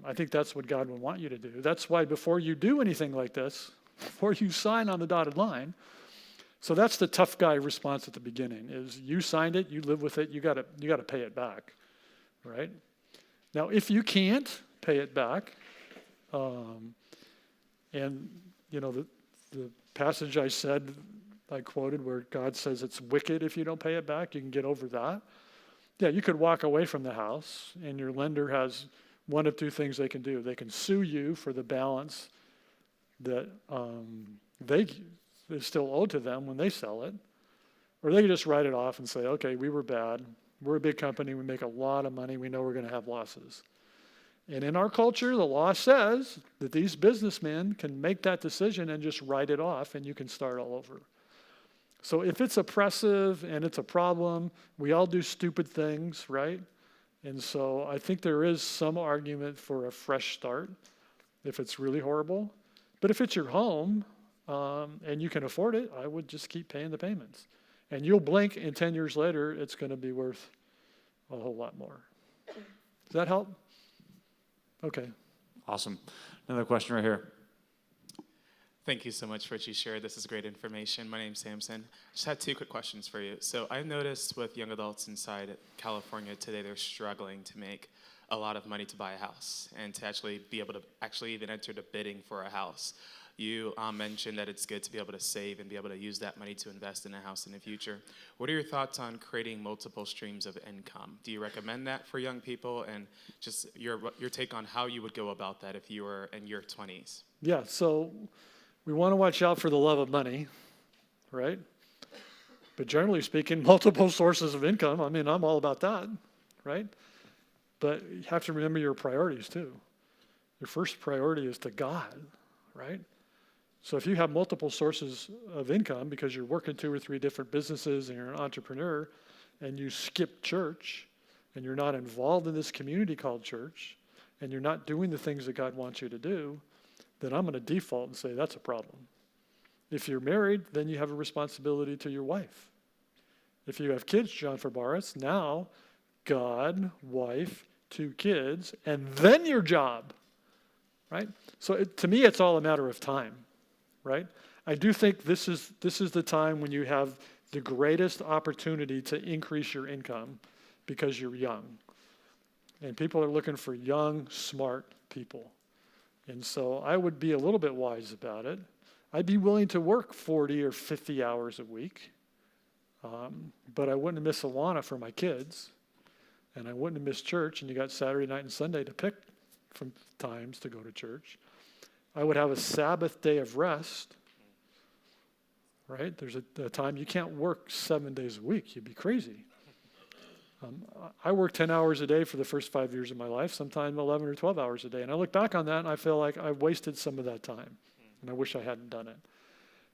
Speaker 1: I think that's what God would want you to do. That's why before you do anything like this, before you sign on the dotted line, so that's the tough guy response at the beginning is you signed it, you live with it, you got to pay it back, right? Now, if you can't pay it back, and you know the passage I quoted where God says it's wicked if you don't pay it back, you can get over that. Yeah, you could walk away from the house and your lender has one of two things they can do. They can sue you for the balance that is still owed to them when they sell it, or they can just write it off and say, okay, we were bad. We're a big company. We make a lot of money. We know we're going to have losses. And in our culture, the law says that these businessmen can make that decision and just write it off, and you can start all over. So if it's oppressive and it's a problem, we all do stupid things, right? And so I think there is some argument for a fresh start if it's really horrible. But if it's your home and you can afford it, I would just keep paying the payments. And you'll blink, and 10 years later, it's going to be worth a whole lot more. Does that help? Okay.
Speaker 2: Awesome. Another question right here.
Speaker 4: Thank you so much for what you shared. This is great information. My name's Samson. Just had two quick questions for you. So I've noticed with young adults inside California today, they're struggling to make a lot of money to buy a house and to actually be able to actually even enter the bidding for a house. You mentioned that it's good to be able to save and be able to use that money to invest in a house in the future. What are your thoughts on creating multiple streams of income? Do you recommend that for young people? And just your take on how you would go about that if you were in your 20s?
Speaker 1: Yeah, so we want to watch out for the love of money, right? But generally speaking, multiple sources of income, I mean, I'm all about that, right? But you have to remember your priorities too. Your first priority is to God, right? So if you have multiple sources of income because you're working 2 or 3 different businesses and you're an entrepreneur and you skip church and you're not involved in this community called church and you're not doing the things that God wants you to do, then I'm going to default and say that's a problem. If you're married, then you have a responsibility to your wife. If you have kids, John Fabaris, now God, wife, 2 kids, and then your job, right? So to me, it's all a matter of time, right? I do think this is the time when you have the greatest opportunity to increase your income because you're young. And people are looking for young, smart people. And so I would be a little bit wise about it. I'd be willing to work 40 or 50 hours a week, but I wouldn't miss Awana for my kids, and I wouldn't miss church, and you got Saturday night and Sunday to pick from times to go to church. I would have a Sabbath day of rest, right? There's a time you can't work 7 days a week. You'd be crazy. I worked 10 hours a day for the first 5 years of my life, sometimes 11 or 12 hours a day. And I look back on that and I feel like I wasted some of that time. And I wish I hadn't done it.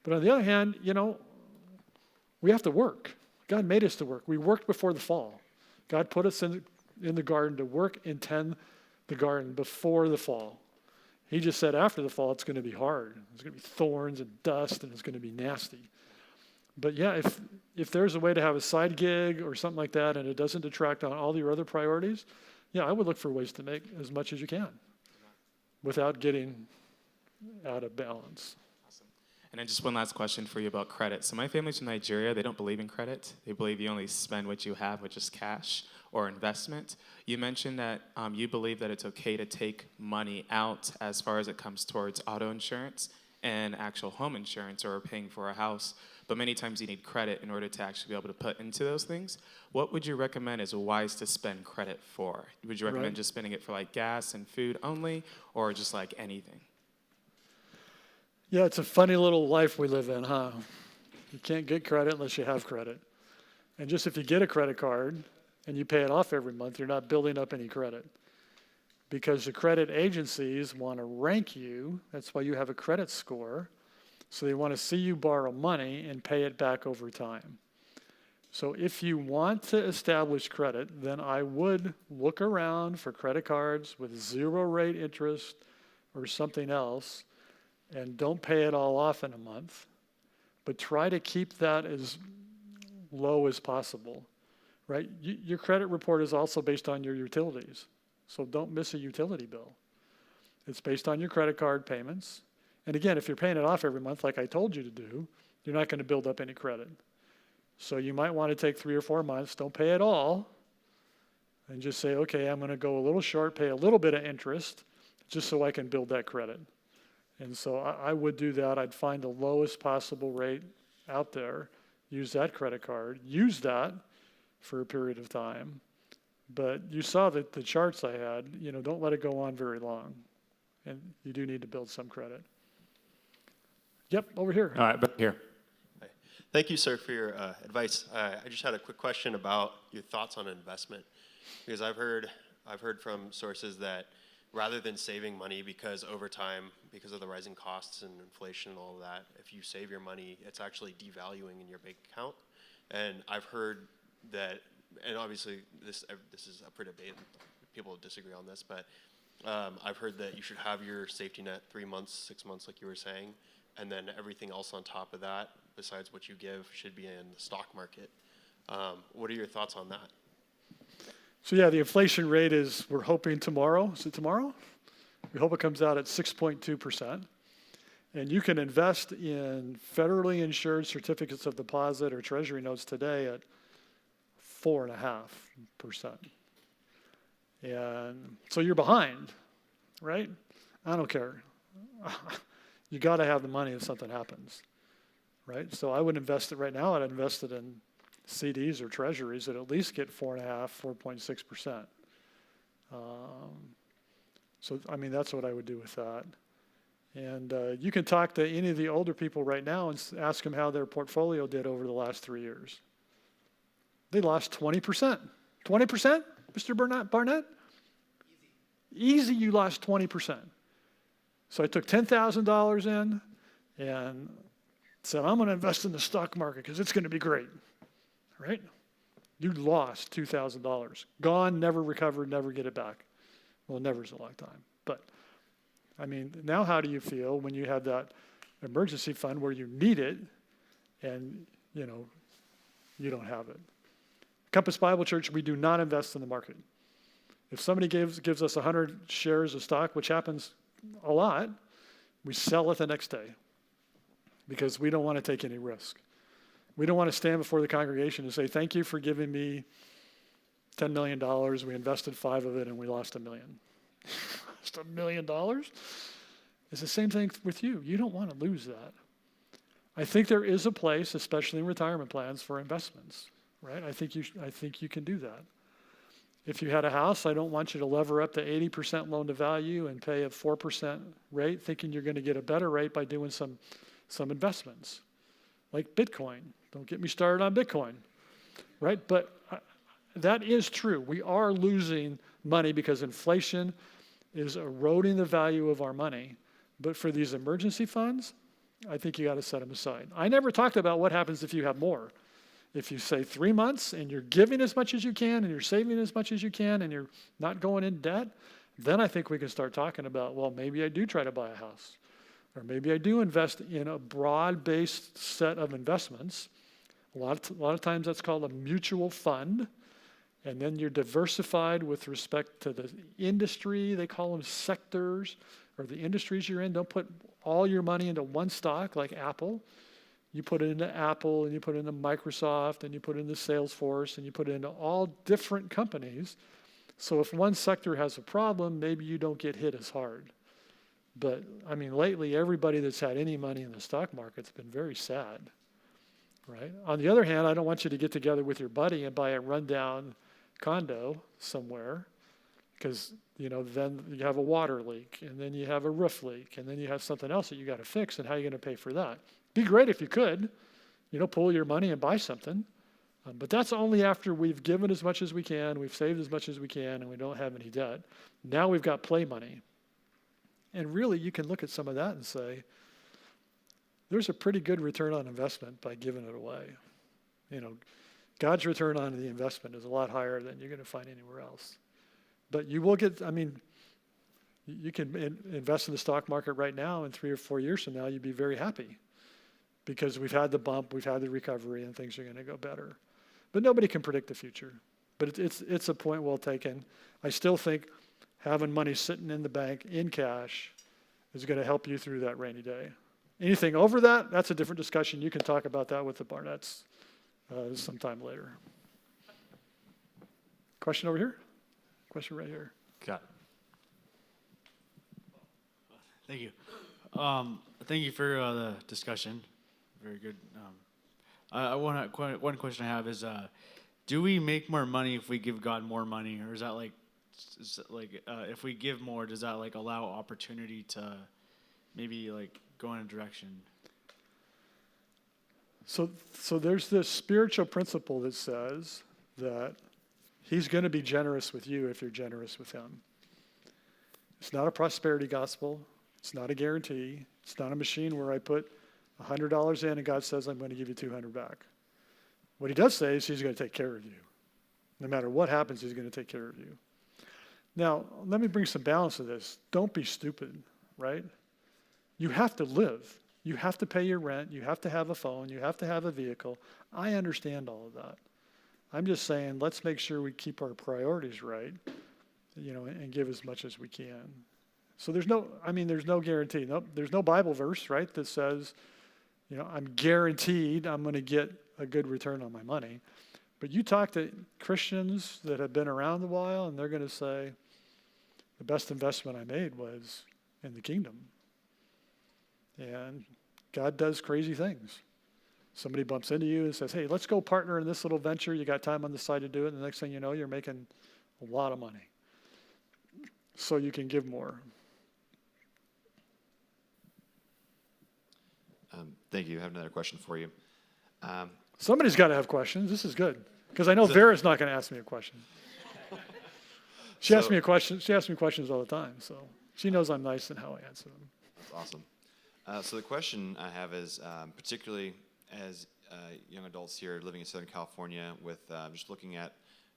Speaker 1: But on the other hand, we have to work. God made us to work. We worked before the fall. God put us in the garden to work and tend the garden before the fall. He just said after the fall, it's going to be hard. There's going to be thorns and dust, and it's going to be nasty. But yeah, if there's a way to have a side gig or something like that, and it doesn't detract on all your other priorities, yeah, I would look for ways to make as much as you can without getting out of balance.
Speaker 4: Awesome. And then just one last question for you about credit. So my family's from Nigeria. They don't believe in credit. They believe you only spend what you have, which is cash or investment. You mentioned that you believe that it's okay to take money out as far as it comes towards auto insurance and actual home insurance or paying for a house. But many times you need credit in order to actually be able to put into those things. What would you recommend is wise to spend credit for? Would you recommend just spending it for like gas and food only, or just like anything?
Speaker 1: Yeah, it's a funny little life we live in, huh? You can't get credit unless you have credit. And just if you get a credit card and you pay it off every month, you're not building up any credit. Because the credit agencies want to rank you. That's why you have a credit score. So they want to see you borrow money and pay it back over time. So if you want to establish credit, then I would look around for credit cards with 0 rate interest or something else, and don't pay it all off in a month, but try to keep that as low as possible, right? Your credit report is also based on your utilities, so don't miss a utility bill. It's based on your credit card payments. And again, if you're paying it off every month like I told you to do, you're not going to build up any credit. So you might want to take 3 or 4 months, don't pay it all, and just say, okay, I'm going to go a little short, pay a little bit of interest, just so I can build that credit. And so I would do that. I'd find the lowest possible rate out there, use that credit card, use that for a period of time. But you saw the charts I had, don't let it go on very long. And you do need to build some credit. Yep, over here.
Speaker 2: All right, back here.
Speaker 5: Hi. Thank you, sir, for your advice. I just had a quick question about your thoughts on investment, because I've heard from sources that rather than saving money because over time, because of the rising costs and inflation and all of that, if you save your money, it's actually devaluing in your bank account. And I've heard that, and obviously this is up for debate. People disagree on this, but I've heard that you should have your safety net 3 months, 6 months, like you were saying, and then everything else on top of that, besides what you give, should be in the stock market. What are your thoughts on that?
Speaker 1: So yeah, the inflation rate is, we're hoping tomorrow. Is it tomorrow? We hope it comes out at 6.2%. And you can invest in federally insured certificates of deposit or treasury notes today at 4.5%. And so you're behind, right? I don't care. You got to have the money if something happens, right? So I would invest it right now. I'd invest it in CDs or treasuries that at least get 4.6%. So, that's what I would do with that. And you can talk to any of the older people right now and ask them how their portfolio did over the last 3 years. They lost 20%. 20%, Mr. Barnett? Easy, you lost 20%. So I took $10,000 in and said, I'm going to invest in the stock market because it's going to be great, right? You lost $2,000. Gone, never recovered, never get it back. Well, never's a long time. But, now how do you feel when you have that emergency fund where you need it and, you don't have it? Compass Bible Church, we do not invest in the market. If somebody gives us 100 shares of stock, which happens a lot, we sell it the next day because we don't want to take any risk. We don't want to stand before the congregation and say, thank you for giving me $10 million. We invested 5 of it and we lost $1 million. Lost $1 million? It's the same thing with you. You don't want to lose that. I think there is a place, especially in retirement plans, for investments, right? I think you can do that. If you had a house, I don't want you to lever up to 80% loan to value and pay a 4% rate, thinking you're going to get a better rate by doing some investments, like Bitcoin. Don't get me started on Bitcoin, right? But that is true. We are losing money because inflation is eroding the value of our money. But for these emergency funds, I think you got to set them aside. I never talked about what happens if you have more. If you say 3 months and you're giving as much as you can and you're saving as much as you can and you're not going in debt, then I think we can start talking about, well, maybe I do try to buy a house. Or maybe I do invest in a broad-based set of investments. A lot of times that's called a mutual fund. And then you're diversified with respect to the industry. They call them sectors, or the industries you're in. Don't put all your money into one stock like Apple. You put it into Apple, and you put it into Microsoft, and you put it into Salesforce, and you put it into all different companies. So if one sector has a problem, maybe you don't get hit as hard. But, I mean, lately, everybody that's had any money in the stock market's been very sad, right? On the other hand, I don't want you to get together with your buddy and buy a rundown condo somewhere, because, then you have a water leak, and then you have a roof leak, and then you have something else that you got to fix, and how are you going to pay for that? Be great if you could, pull your money and buy something. But that's only after we've given as much as we can, we've saved as much as we can, and we don't have any debt. Now we've got play money. And really, you can look at some of that and say, there's a pretty good return on investment by giving it away. God's return on the investment is a lot higher than you're going to find anywhere else. But you will get, you can invest in the stock market right now, and 3 or 4 years from now, you'd be very happy because we've had the bump, we've had the recovery, and things are going to go better. But nobody can predict the future. But it's a point well taken. I still think having money sitting in the bank in cash is going to help you through that rainy day. Anything over that, that's a different discussion. You can talk about that with the Barnetts sometime later. Question over here? Question right here.
Speaker 6: Got it. Thank you. Thank you for the discussion. Very good. One question I have is, do we make more money if we give God more money, or is that if we give more, does that allow opportunity to maybe go in a direction?
Speaker 1: So there's this spiritual principle that says that he's going to be generous with you if you're generous with him. It's not a prosperity gospel. It's not a guarantee. It's not a machine where I put $100 in and God says, I'm going to give you $200 back. What he does say is he's going to take care of you. No matter what happens, he's going to take care of you. Now, let me bring some balance to this. Don't be stupid, right? You have to live. You have to pay your rent. You have to have a phone. You have to have a vehicle. I understand all of that. I'm just saying, let's make sure we keep our priorities right, and give as much as we can. So there's no guarantee. There's no Bible verse, right, that says, I'm guaranteed I'm going to get a good return on my money. But you talk to Christians that have been around a while, and they're going to say, the best investment I made was in the kingdom. And God does crazy things. Somebody bumps into you and says, hey, let's go partner in this little venture. You got time on the side to do it. And the next thing you know, you're making a lot of money. So you can give more.
Speaker 3: Thank you. I have another question for you.
Speaker 1: Somebody's got to have questions. This is good. Because I know Vera's not going to ask me a question. She asks me questions all the time. So she knows I'm nice in how I answer them.
Speaker 3: That's awesome. So the question I have is, particularly as young adults here living in Southern California, with just looking at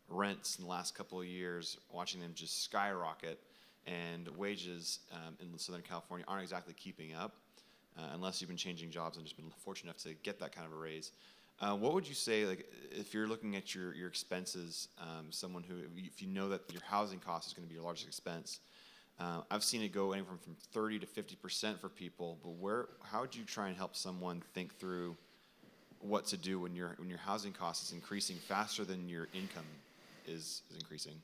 Speaker 3: rents in the last couple of years, watching them just skyrocket, and wages in Southern California aren't exactly keeping up, unless you've been changing jobs and just been fortunate enough to get that kind of a raise. What would you say, if you're looking at your expenses, someone who, if you know that your housing cost is going to be your largest expense, I've seen it go anywhere from 30 to 50% for people, but how would you try and help someone think through what to do when your housing cost is increasing faster than your income is increasing?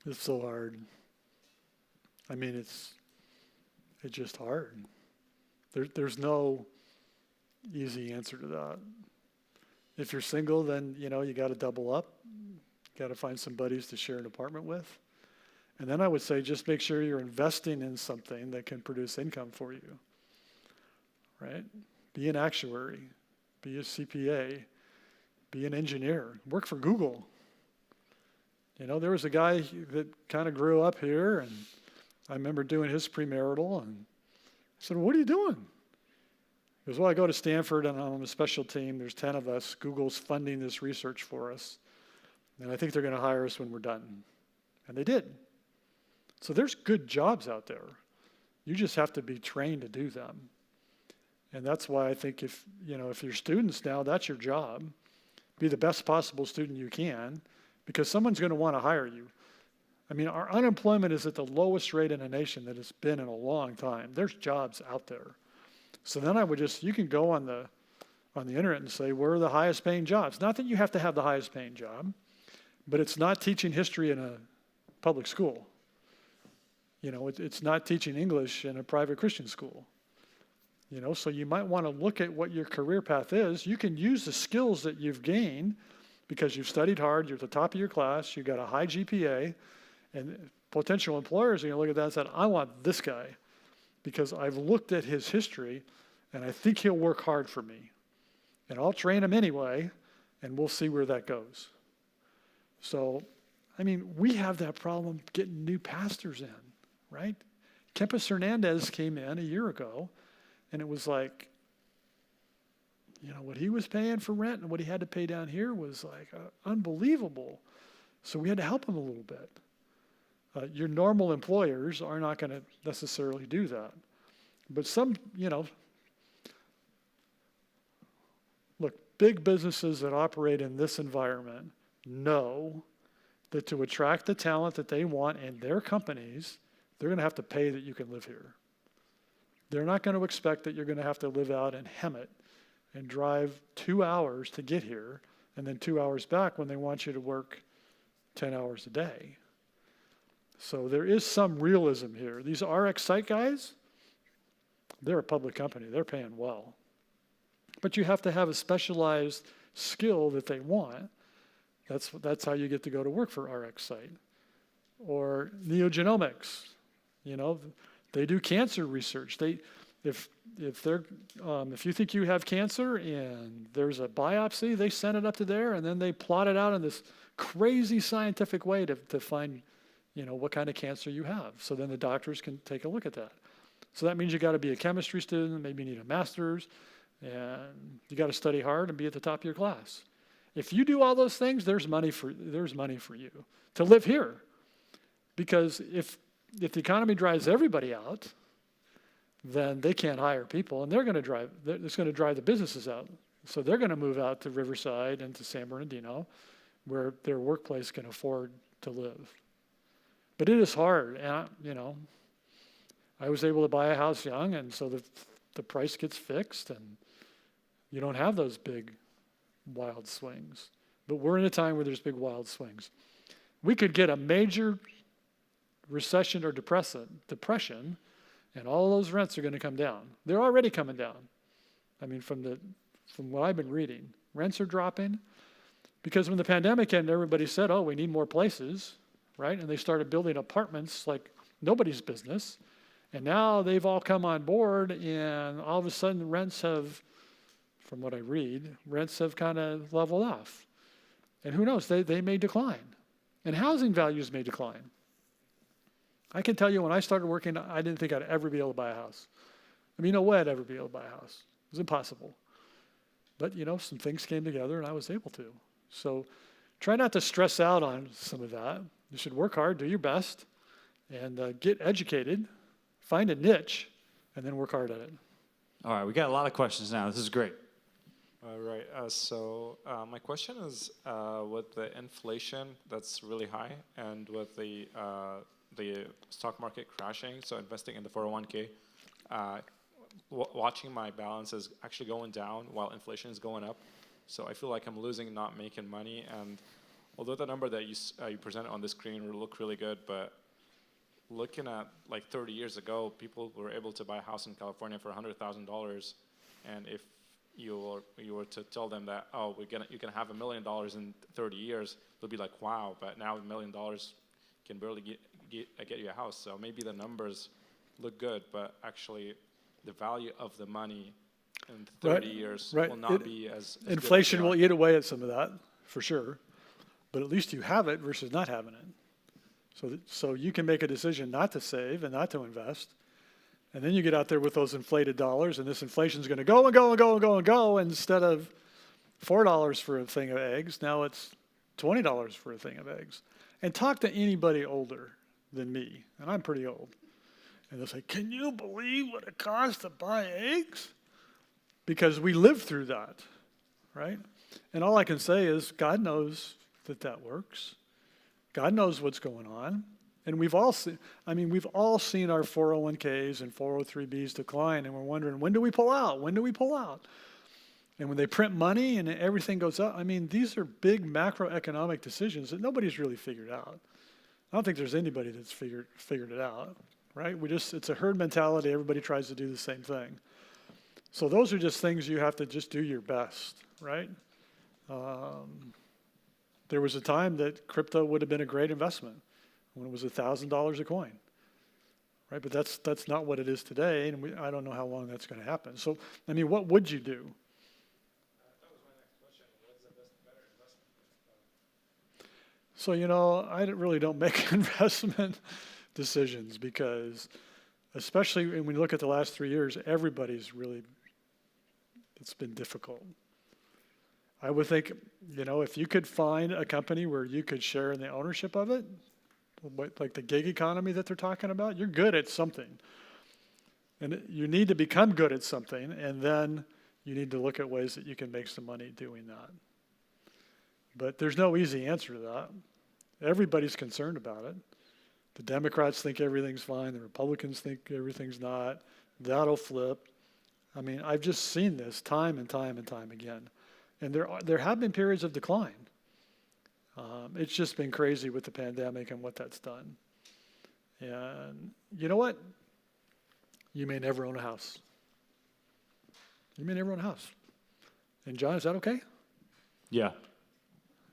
Speaker 1: It's so hard. It's just hard. There's no easy answer to that. If you're single, then you got to double up. You got to find some buddies to share an apartment with. And then I would say just make sure you're investing in something that can produce income for you, right? Be an actuary, be a CPA, be an engineer, work for Google. There was a guy that kind of grew up here, and I remember doing his premarital, and I said, what are you doing? He goes, well, I go to Stanford, and I'm on a special team. There's 10 of us. Google's funding this research for us, and I think they're going to hire us when we're done. And they did. So there's good jobs out there. You just have to be trained to do them. And that's why I think if you're students now, that's your job. Be the best possible student you can, because someone's going to want to hire you. I mean, our unemployment is at the lowest rate in a nation that it's been in a long time. There's jobs out there. So then you can go on the internet and say, where are the highest paying jobs? Not that you have to have the highest paying job, but it's not teaching history in a public school. It's not teaching English in a private Christian school. So you might want to look at what your career path is. You can use the skills that you've gained because you've studied hard, you're at the top of your class, you've got a high GPA, and potential employers are going to look at that and say, I want this guy because I've looked at his history and I think he'll work hard for me. And I'll train him anyway, and we'll see where that goes. So, we have that problem getting new pastors in, right? Kempis Hernandez came in a year ago, and it was like, what he was paying for rent and what he had to pay down here was like unbelievable. So we had to help him a little bit. Your normal employers are not going to necessarily do that. But some, look, big businesses that operate in this environment know that to attract the talent that they want in their companies, they're going to have to pay that you can live here. They're not going to expect that you're going to have to live out in Hemet and drive 2 hours to get here and then 2 hours back when they want you to work 10 hours a day. So there is some realism here. These RX site guys, they're a public company. They're paying well. But you have to have a specialized skill that they want. That's how you get to go to work for RX site. Or Neogenomics, they do cancer research. If you think you have cancer and there's a biopsy, they send it up to there and then they plot it out in this crazy scientific way to find, what kind of cancer you have. So then the doctors can take a look at that. So that means you got to be a chemistry student, maybe you need a master's, and you got to study hard and be at the top of your class. If you do all those things, there's money for you to live here. Because if the economy drives everybody out, then they can't hire people, and it's going to drive the businesses out. So they're going to move out to Riverside and to San Bernardino, where their workplace can afford to live. But it is hard, and I was able to buy a house young, and so the price gets fixed, and you don't have those big, wild swings. But we're in a time where there's big, wild swings. We could get a major recession or depression, and all those rents are going to come down. They're already coming down. From what I've been reading, rents are dropping because when the pandemic ended, everybody said, "Oh, we need more places," right? And they started building apartments like nobody's business. And now they've all come on board, and all of a sudden rents have, from what I read, kind of leveled off. And who knows, they may decline. And housing values may decline. I can tell you when I started working, I didn't think I'd ever be able to buy a house. No way I'd ever be able to buy a house. It was impossible. But, some things came together and I was able to. So try not to stress out on some of that. You should work hard, do your best, and get educated, find a niche, and then work hard at it.
Speaker 2: All right, we got a lot of questions now. This is great.
Speaker 7: All right. My question is, with the inflation that's really high and with the stock market crashing, so investing in the 401k, watching my balance is actually going down while inflation is going up. So I feel like I'm losing, not making money. And although the number that you presented on the screen will look really good, but looking at like 30 years ago, people were able to buy a house in California for $100,000, and if you were to tell them that, oh, you can have $1 million in 30 years, they'll be like, wow, but now $1 million can barely get you a house. So maybe the numbers look good, but actually the value of the money in 30 years will not be as
Speaker 1: inflation
Speaker 7: good as
Speaker 1: will eat away at some of that, for sure. but at least you have it versus not having it. So you can make a decision not to save and not to invest. And then you get out there with those inflated dollars, and this inflation is going to go and go and go and go and go. And instead of $4 for a thing of eggs, now it's $20 for a thing of eggs. And talk to anybody older than me, and I'm pretty old. And they'll say, can you believe what it costs to buy eggs? Because we lived through that, right? And all I can say is God knows that works. God knows what's going on. And we've all seen our 401ks and 403bs decline, and we're wondering, when do we pull out? When do we pull out? And when they print money and everything goes up, these are big macroeconomic decisions that nobody's really figured out. I don't think there's anybody that's figured it out, right? It's a herd mentality. Everybody tries to do the same thing. So those are just things you have to just do your best, right? There was a time that crypto would have been a great investment when it was $1,000 a coin, right? But that's not what it is today, and I don't know how long that's going to happen. So, what would you do?
Speaker 7: That was my next question. What's the better investment?
Speaker 1: So, I really don't make investment decisions because, especially when we look at the last 3 years, it's been difficult. I would think, if you could find a company where you could share in the ownership of it, like the gig economy that they're talking about, you're good at something. And you need to become good at something, and then you need to look at ways that you can make some money doing that. But there's no easy answer to that. Everybody's concerned about it. The Democrats think everything's fine. The Republicans think everything's not. That'll flip. I've just seen this time and time and time again. And there have been periods of decline. It's just been crazy with the pandemic and what that's done. And you know what? You may never own a house. You may never own a house. And John, is that okay?
Speaker 2: Yeah.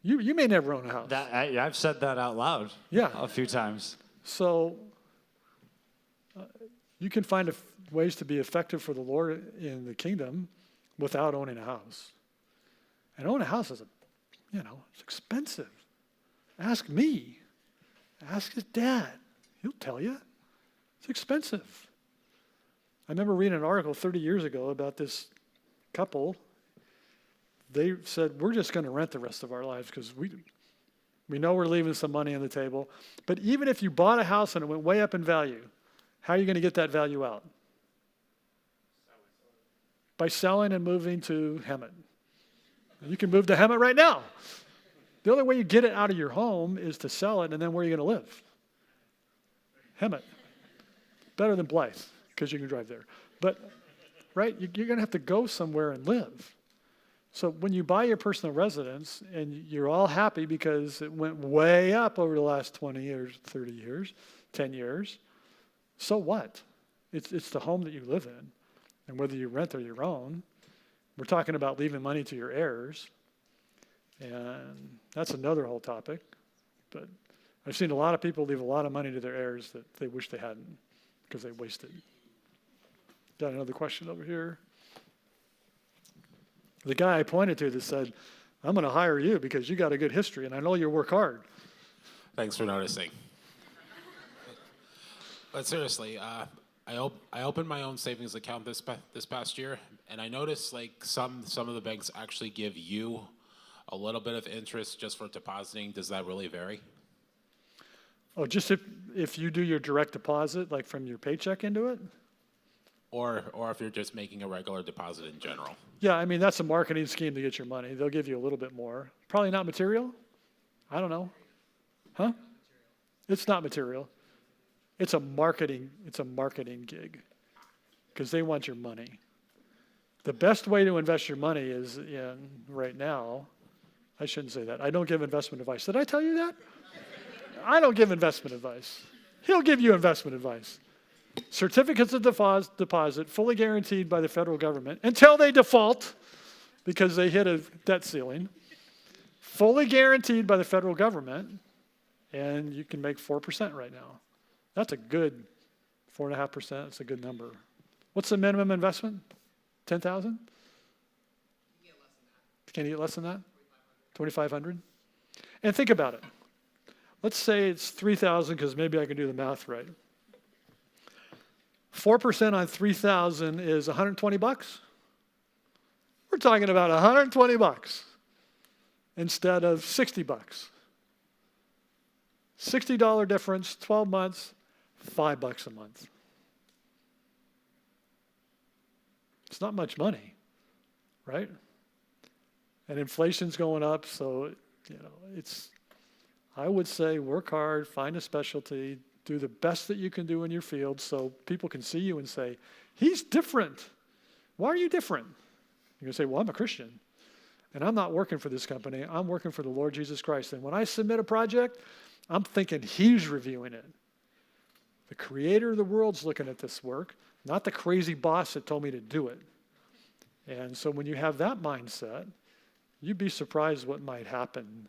Speaker 1: You may never own a house.
Speaker 2: I've said that out loud.
Speaker 1: Yeah.
Speaker 2: A few times.
Speaker 1: So you can find ways to be effective for the Lord in the kingdom without owning a house. And owning a house is it's expensive. Ask me. Ask his dad. He'll tell you. It's expensive. I remember reading an article 30 years ago about this couple. They said, we're just going to rent the rest of our lives because we know we're leaving some money on the table. But even if you bought a house and it went way up in value, how are you going to get that value out? By selling and moving to Hemet. You can move to Hemet right now. The only way you get it out of your home is to sell it, and then where are you going to live? Hemet. Better than Blythe, because you can drive there. But, right, you're going to have to go somewhere and live. So when you buy your personal residence, and you're all happy because it went way up over the last 20 years, 30 years, 10 years, so what? It's the home that you live in. And whether you rent or you own, we're talking about leaving money to your heirs. And that's another whole topic. But I've seen a lot of people leave a lot of money to their heirs that they wish they hadn't because they wasted. Got another question over here. The guy I pointed to that said, I'm going to hire you because you got a good history and I know you work hard.
Speaker 8: Thanks for noticing. But seriously, I opened my own savings account this past year, and I noticed like some of the banks actually give you a little bit of interest just for depositing. Does that really vary?
Speaker 1: Oh, just if you do your direct deposit, like from your paycheck into it?
Speaker 8: Or if you're just making a regular deposit in general?
Speaker 1: Yeah, I mean, that's a marketing scheme to get your money. They'll give you a little bit more. Probably not material? I don't know. Huh? It's not material. It's a marketing gig because they want your money. The best way to invest your money is in right now. I shouldn't say that. I don't give investment advice. Did I tell you that? I don't give investment advice. He'll give you investment advice. Certificates of deposit, fully guaranteed by the federal government until they default because they hit a debt ceiling. Fully guaranteed by the federal government, and you can make 4% right now. That's a good 4.5%. That's a good number. What's the minimum investment? 10,000? Can you get less than that? 2,500. And think about it. Let's say it's 3,000 because maybe I can do the math right. 4% on 3,000 is 120 bucks. We're talking about 120 bucks instead of 60 bucks. $60 difference, 12 months, $5 a month. It's not much money, right? And inflation's going up, so I would say work hard, find a specialty, do the best that you can do in your field so people can see you and say, he's different. Why are you different? You're going to say, well, I'm a Christian, and I'm not working for this company. I'm working for the Lord Jesus Christ. And when I submit a project, I'm thinking he's reviewing it. The creator of the world's looking at this work, not the crazy boss that told me to do it. And so when you have that mindset, you'd be surprised what might happen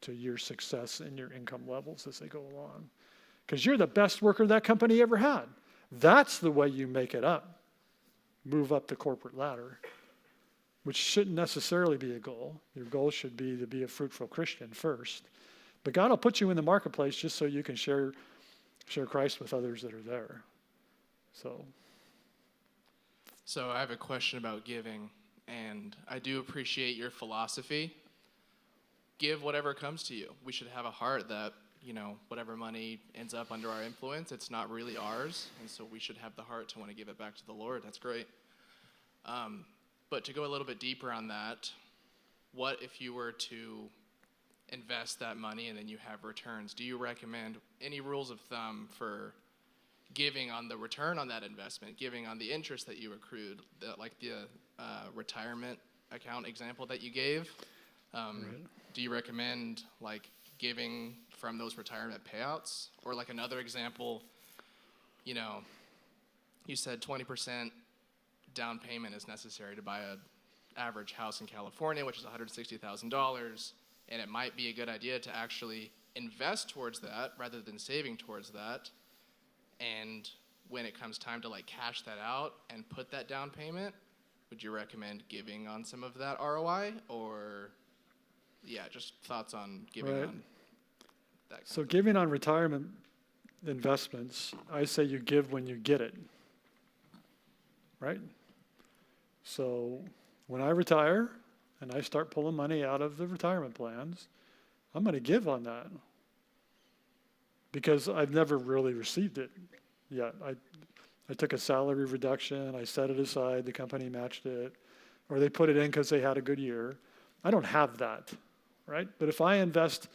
Speaker 1: to your success and your income levels as they go along. Because you're the best worker that company ever had. That's the way you make it up. Move up the corporate ladder, which shouldn't necessarily be a goal. Your goal should be to be a fruitful Christian first. But God will put you in the marketplace just so you can share Christ with others that are there.
Speaker 9: So I have a question about giving, and I do appreciate your philosophy. Give whatever comes to you. We should have a heart that, whatever money ends up under our influence, it's not really ours, and so we should have the heart to want to give it back to the Lord. That's great. But to go a little bit deeper on that, what if you were to invest that money and then you have returns? Do you recommend any rules of thumb for giving on the return on that investment, giving on the interest that you accrued, like the retirement account example that you gave? Right. Do you recommend giving from those retirement payouts? Or another example, you said 20% down payment is necessary to buy an average house in California, which is $160,000, and it might be a good idea to actually invest towards that rather than saving towards that. And when it comes time to cash that out and put that down payment, would you recommend giving on some of that ROI? Or, just thoughts on giving on that.
Speaker 1: So giving on retirement investments, I say you give when you get it, right? So when I retire and I start pulling money out of the retirement plans, I'm going to give on that because I've never really received it yet. I took a salary reduction, I set it aside, the company matched it, or they put it in because they had a good year. I don't have that, right? But if I invest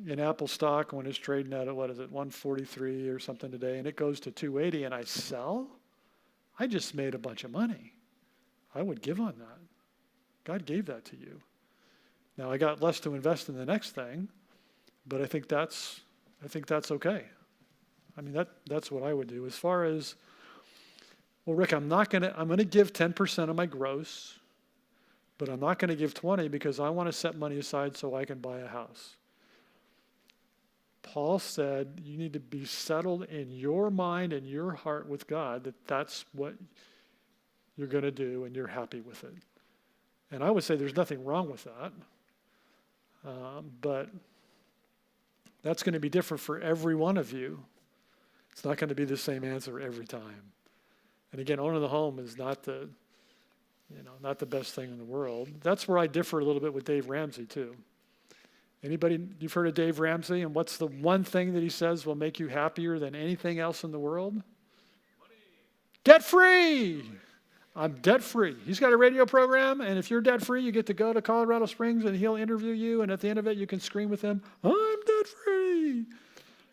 Speaker 1: in Apple stock when it's trading at, 143 or something today, and it goes to 280 and I sell, I just made a bunch of money. I would give on that. God gave that to you. Now I got less to invest in the next thing, but I think that's okay. I mean, that's what I would do. As far as, well, Rick, I'm going to give 10% of my gross, but I'm not going to give 20 because I want to set money aside so I can buy a house. Paul said you need to be settled in your mind and your heart with God that that's what you're going to do and you're happy with it. And I would say there's nothing wrong with that. But that's going to be different for every one of you. It's not going to be the same answer every time. And again, owning the home is not the best thing in the world. That's where I differ a little bit with Dave Ramsey too. Anybody, you've heard of Dave Ramsey, and what's the one thing that he says will make you happier than anything else in the world? Money. Debt-free. I'm debt-free. He's got a radio program, and if you're debt-free, you get to go to Colorado Springs, and he'll interview you, and at the end of it, you can scream with him, I'm debt-free.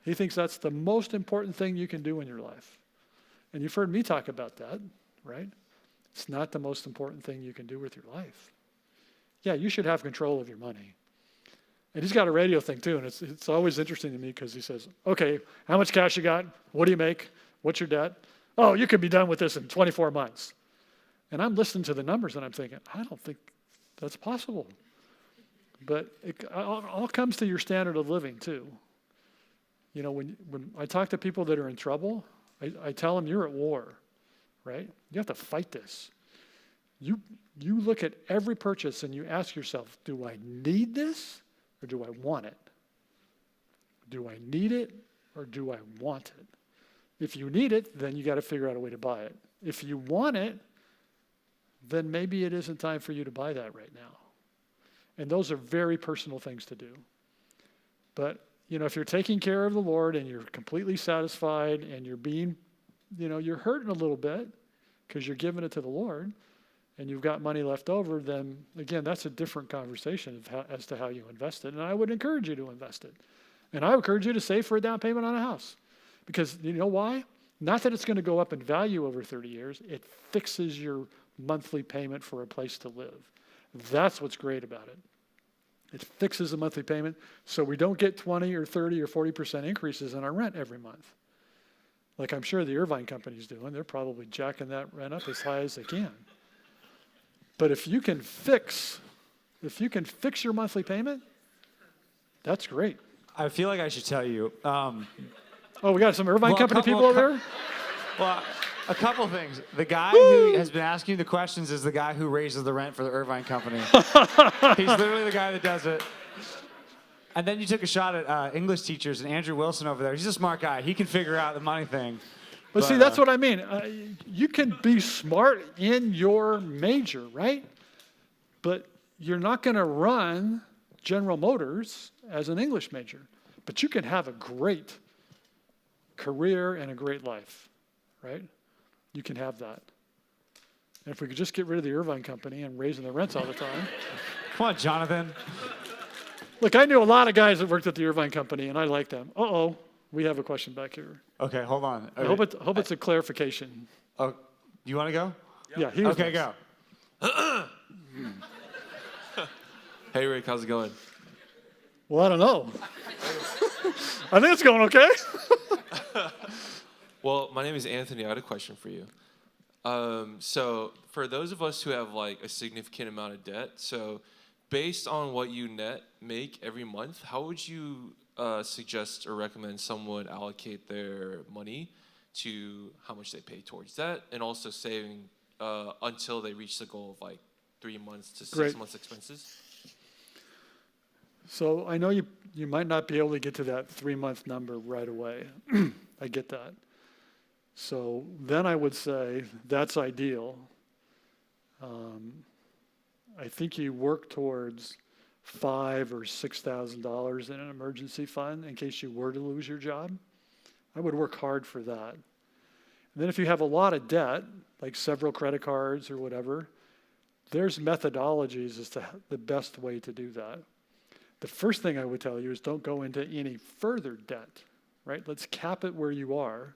Speaker 1: He thinks that's the most important thing you can do in your life. And you've heard me talk about that, right? It's not the most important thing you can do with your life. Yeah, you should have control of your money. And he's got a radio thing too, and it's always interesting to me because he says, okay, how much cash you got? What do you make? What's your debt? Oh, you could be done with this in 24 months. And I'm listening to the numbers and I'm thinking, I don't think that's possible. But it all comes to your standard of living too. When I talk to people that are in trouble, I tell them you're at war, right? You have to fight this. You look at every purchase and you ask yourself, do I need this or do I want it? Do I need it or do I want it? If you need it, then you got to figure out a way to buy it. If you want it, then maybe it isn't time for you to buy that right now. And those are very personal things to do. But, if you're taking care of the Lord and you're completely satisfied and you're being, you're hurting a little bit because you're giving it to the Lord and you've got money left over, then again, that's a different conversation as to how you invest it. And I would encourage you to invest it. And I would encourage you to save for a down payment on a house. Because you know why? Not that it's going to go up in value over 30 years. It fixes your monthly payment for a place to live. That's what's great about it. It fixes the monthly payment so we don't get 20 or 30 or 40% increases in our rent every month. Like I'm sure the Irvine Company's doing. They're probably jacking that rent up as high as they can. But if you can fix your monthly payment, that's great.
Speaker 2: I feel like I should tell you.
Speaker 1: Oh, we got some Irvine Company people over there?
Speaker 2: Well, a couple things. The guy who has been asking you the questions is the guy who raises the rent for the Irvine Company. He's literally the guy that does it. And then you took a shot at English teachers and Andrew Wilson over there. He's a smart guy. He can figure out the money thing.
Speaker 1: But see, that's what I mean. You can be smart in your major, right? But you're not going to run General Motors as an English major. But you can have a great career and a great life, right? You can have that. And if we could just get rid of the Irvine Company and raising the rents all the time.
Speaker 2: Come on, Jonathan.
Speaker 1: Look, I knew a lot of guys that worked at the Irvine Company, and I liked them. Uh-oh, we have a question back here.
Speaker 2: Okay, hold on.
Speaker 1: I hope it's a clarification.
Speaker 2: Oh, you want to go?
Speaker 1: Yeah, he was
Speaker 2: Okay,
Speaker 1: next.
Speaker 2: go.
Speaker 10: Hey, Rick, how's it going?
Speaker 1: Well, I don't know. I think it's going okay.
Speaker 10: Well, my name is Anthony. I had a question for you. So for those of us who have like a significant amount of debt, so based on what you make every month, how would you suggest or recommend someone allocate their money to how much they pay towards debt and also saving until they reach the goal of like 3 months to 6 months expenses?
Speaker 1: So I know you might not be able to get to that 3-month number right away. I get that. So then I would say that's ideal. I think you work towards $5,000 or $6,000 in an emergency fund in case you were to lose your job. I would work hard for that. And then if you have a lot of debt, like several credit cards or whatever, there's methodologies as to the best way to do that. The first thing I would tell you is don't go into any further debt, right? Let's cap it where you are.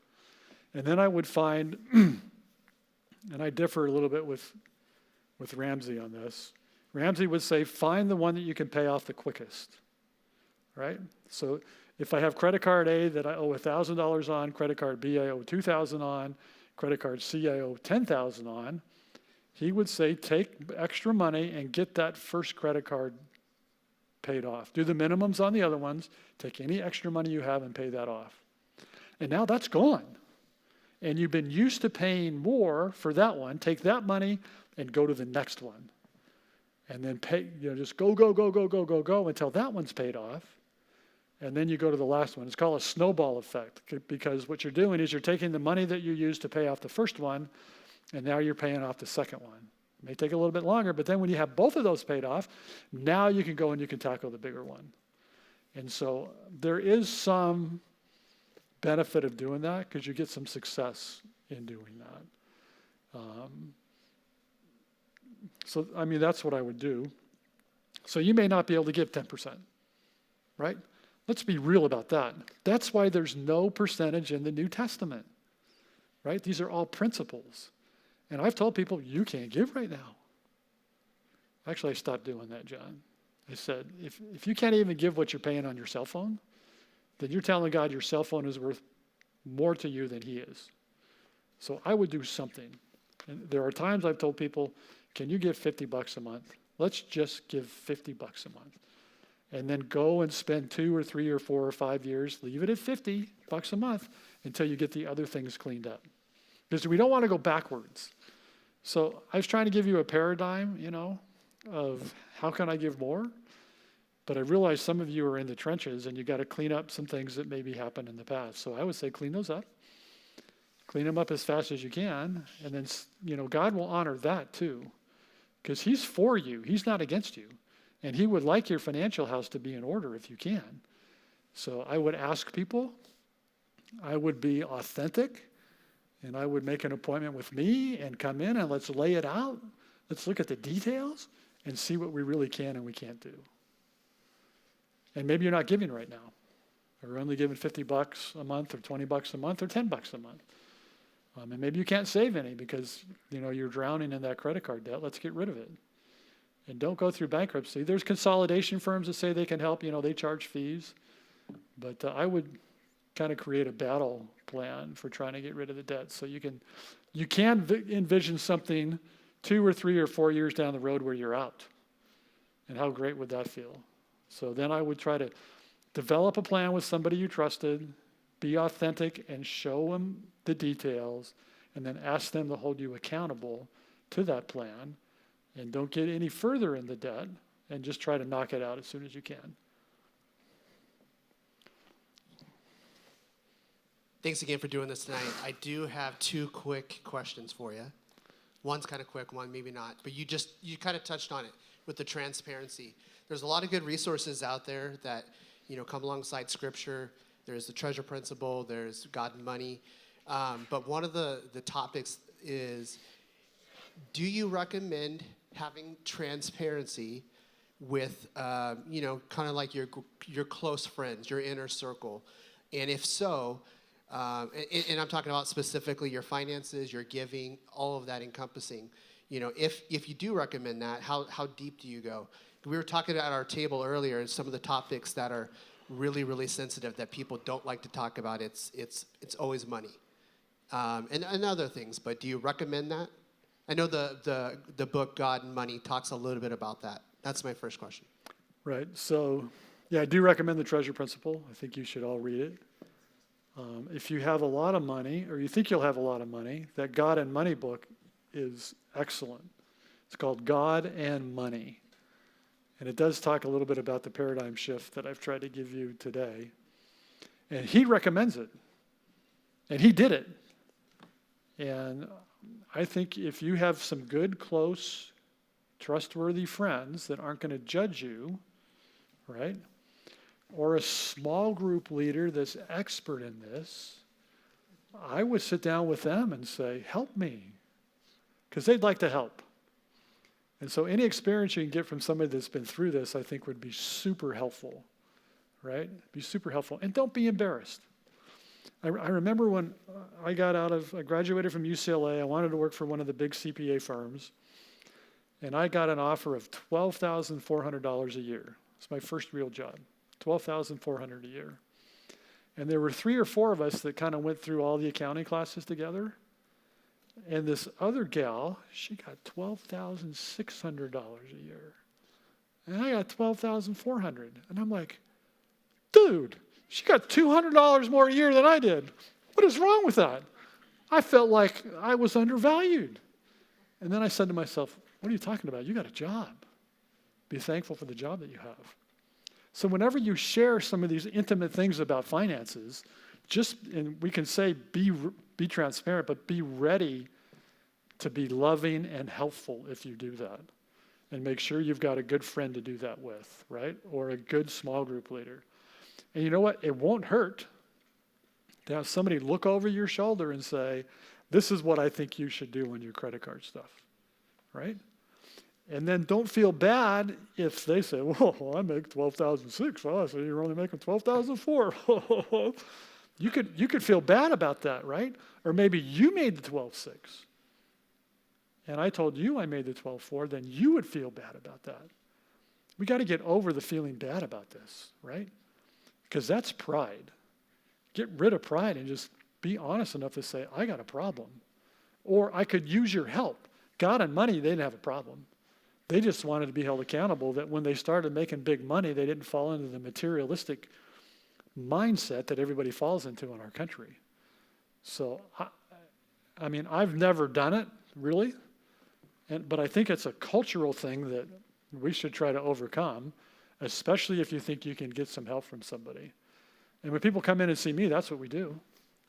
Speaker 1: And then I would find, and I differ a little bit with Ramsey on this. Ramsey would say, find the one that you can pay off the quickest, right? So if I have credit card A that I owe $1,000 on, credit card B I owe $2,000 on, credit card C I owe $10,000 on, he would say, take extra money and get that first credit card paid off. Do the minimums on the other ones, take any extra money you have and pay that off. And now that's gone. And you've been used to paying more for that one, take that money and go to the next one. And then pay, just go until that one's paid off. And then you go to the last one. It's called a snowball effect because what you're doing is you're taking the money that you used to pay off the first one, and now you're paying off the second one. It may take a little bit longer, but then when you have both of those paid off, now you can go and you can tackle the bigger one. And so there is some benefit of doing that because you get some success in doing that. That's what I would do. So you may not be able to give 10%, right? Let's be real about that. That's why there's no percentage in the New Testament, right? These are all principles. And I've told people, you can't give right now. Actually, I stopped doing that, John. I said, if you can't even give what you're paying on your cell phone, then you're telling God your cell phone is worth more to you than he is. So I would do something. And there are times I've told people, can you give $50 a month? Let's just give $50 a month. And then go and spend 2 or 3 or 4 or 5 years, leave it at $50 a month until you get the other things cleaned up. Because we don't want to go backwards. So I was trying to give you a paradigm, of how can I give more? But I realize some of you are in the trenches and you got to clean up some things that maybe happened in the past. So I would say clean those up. Clean them up as fast as you can. And then, God will honor that too. Because he's for you. He's not against you. And he would like your financial house to be in order if you can. So I would ask people. I would be authentic. And I would make an appointment with me and come in and let's lay it out. Let's look at the details and see what we really can and we can't do. And maybe you're not giving right now. Or only giving $50 a month or $20 a month or $10 a month. And maybe you can't save any because, you're drowning in that credit card debt. Let's get rid of it. And don't go through bankruptcy. There's consolidation firms that say they can help. They charge fees. But I would kind of create a battle plan for trying to get rid of the debt. So you can envision something 2 or 3 or 4 years down the road where you're out. And how great would that feel? So then I would try to develop a plan with somebody you trusted, be authentic and show them the details, and then ask them to hold you accountable to that plan. And don't get any further in the debt and just try to knock it out as soon as you can.
Speaker 11: Thanks again for doing this tonight. I do have 2 quick questions for you. One's kind of quick, one maybe not. But you kind of touched on it with the transparency. There's a lot of good resources out there that, come alongside Scripture. There's the treasure principle. There's God and money. But one of the topics is, do you recommend having transparency with, kind of like your close friends, your inner circle? And if so, and I'm talking about specifically your finances, your giving, all of that encompassing. If you do recommend that, how deep do you go? We were talking at our table earlier, and some of the topics that are really, really sensitive that people don't like to talk about. It's always money, and other things. But do you recommend that? I know the book God and Money talks a little bit about that. That's my first question.
Speaker 1: Right. So, yeah, I do recommend the treasure principle. I think you should all read it. If you have a lot of money, or you think you'll have a lot of money, that God and Money book is excellent. It's called God and Money. And it does talk a little bit about the paradigm shift that I've tried to give you today. And he recommends it. And he did it. And I think if you have some good, close, trustworthy friends that aren't going to judge you, right? Or a small group leader that's expert in this, I would sit down with them and say, help me. Because they'd like to help. And so any experience you can get from somebody that's been through this, I think would be super helpful, right? Be super helpful. And don't be embarrassed. I remember when I graduated from UCLA, I wanted to work for one of the big CPA firms, and I got an offer of $12,400 a year. It's my first real job, $12,400 a year. And there were 3 or 4 of us that kind of went through all the accounting classes together. And this other gal, she got $12,600 a year. And I got $12,400. And I'm like, dude, she got $200 more a year than I did. What is wrong with that? I felt like I was undervalued. And then I said to myself, what are you talking about? You got a job. Be thankful for the job that you have. So whenever you share some of these intimate things about finances, and we can say be transparent, but be ready to be loving and helpful if you do that. And make sure you've got a good friend to do that with, right? Or a good small group leader. And you know what? It won't hurt to have somebody look over your shoulder and say, this is what I think you should do on your credit card stuff, right? And then don't feel bad if they say, well, I make $12,600. Oh, so you're only making $12,400. You could feel bad about that, right? Or maybe you made the $12,600. And I told you I made the $12,400, then you would feel bad about that. We got to get over the feeling bad about this, right? Because that's pride. Get rid of pride and just be honest enough to say, I got a problem. Or I could use your help. God and Money, they didn't have a problem. They just wanted to be held accountable that when they started making big money, they didn't fall into the materialistic mindset that everybody falls into in our country. So, I mean, I've never done it, really. But I think it's a cultural thing that we should try to overcome. especially if you think you can get some help from somebody. And when people come in and see me, that's what we do.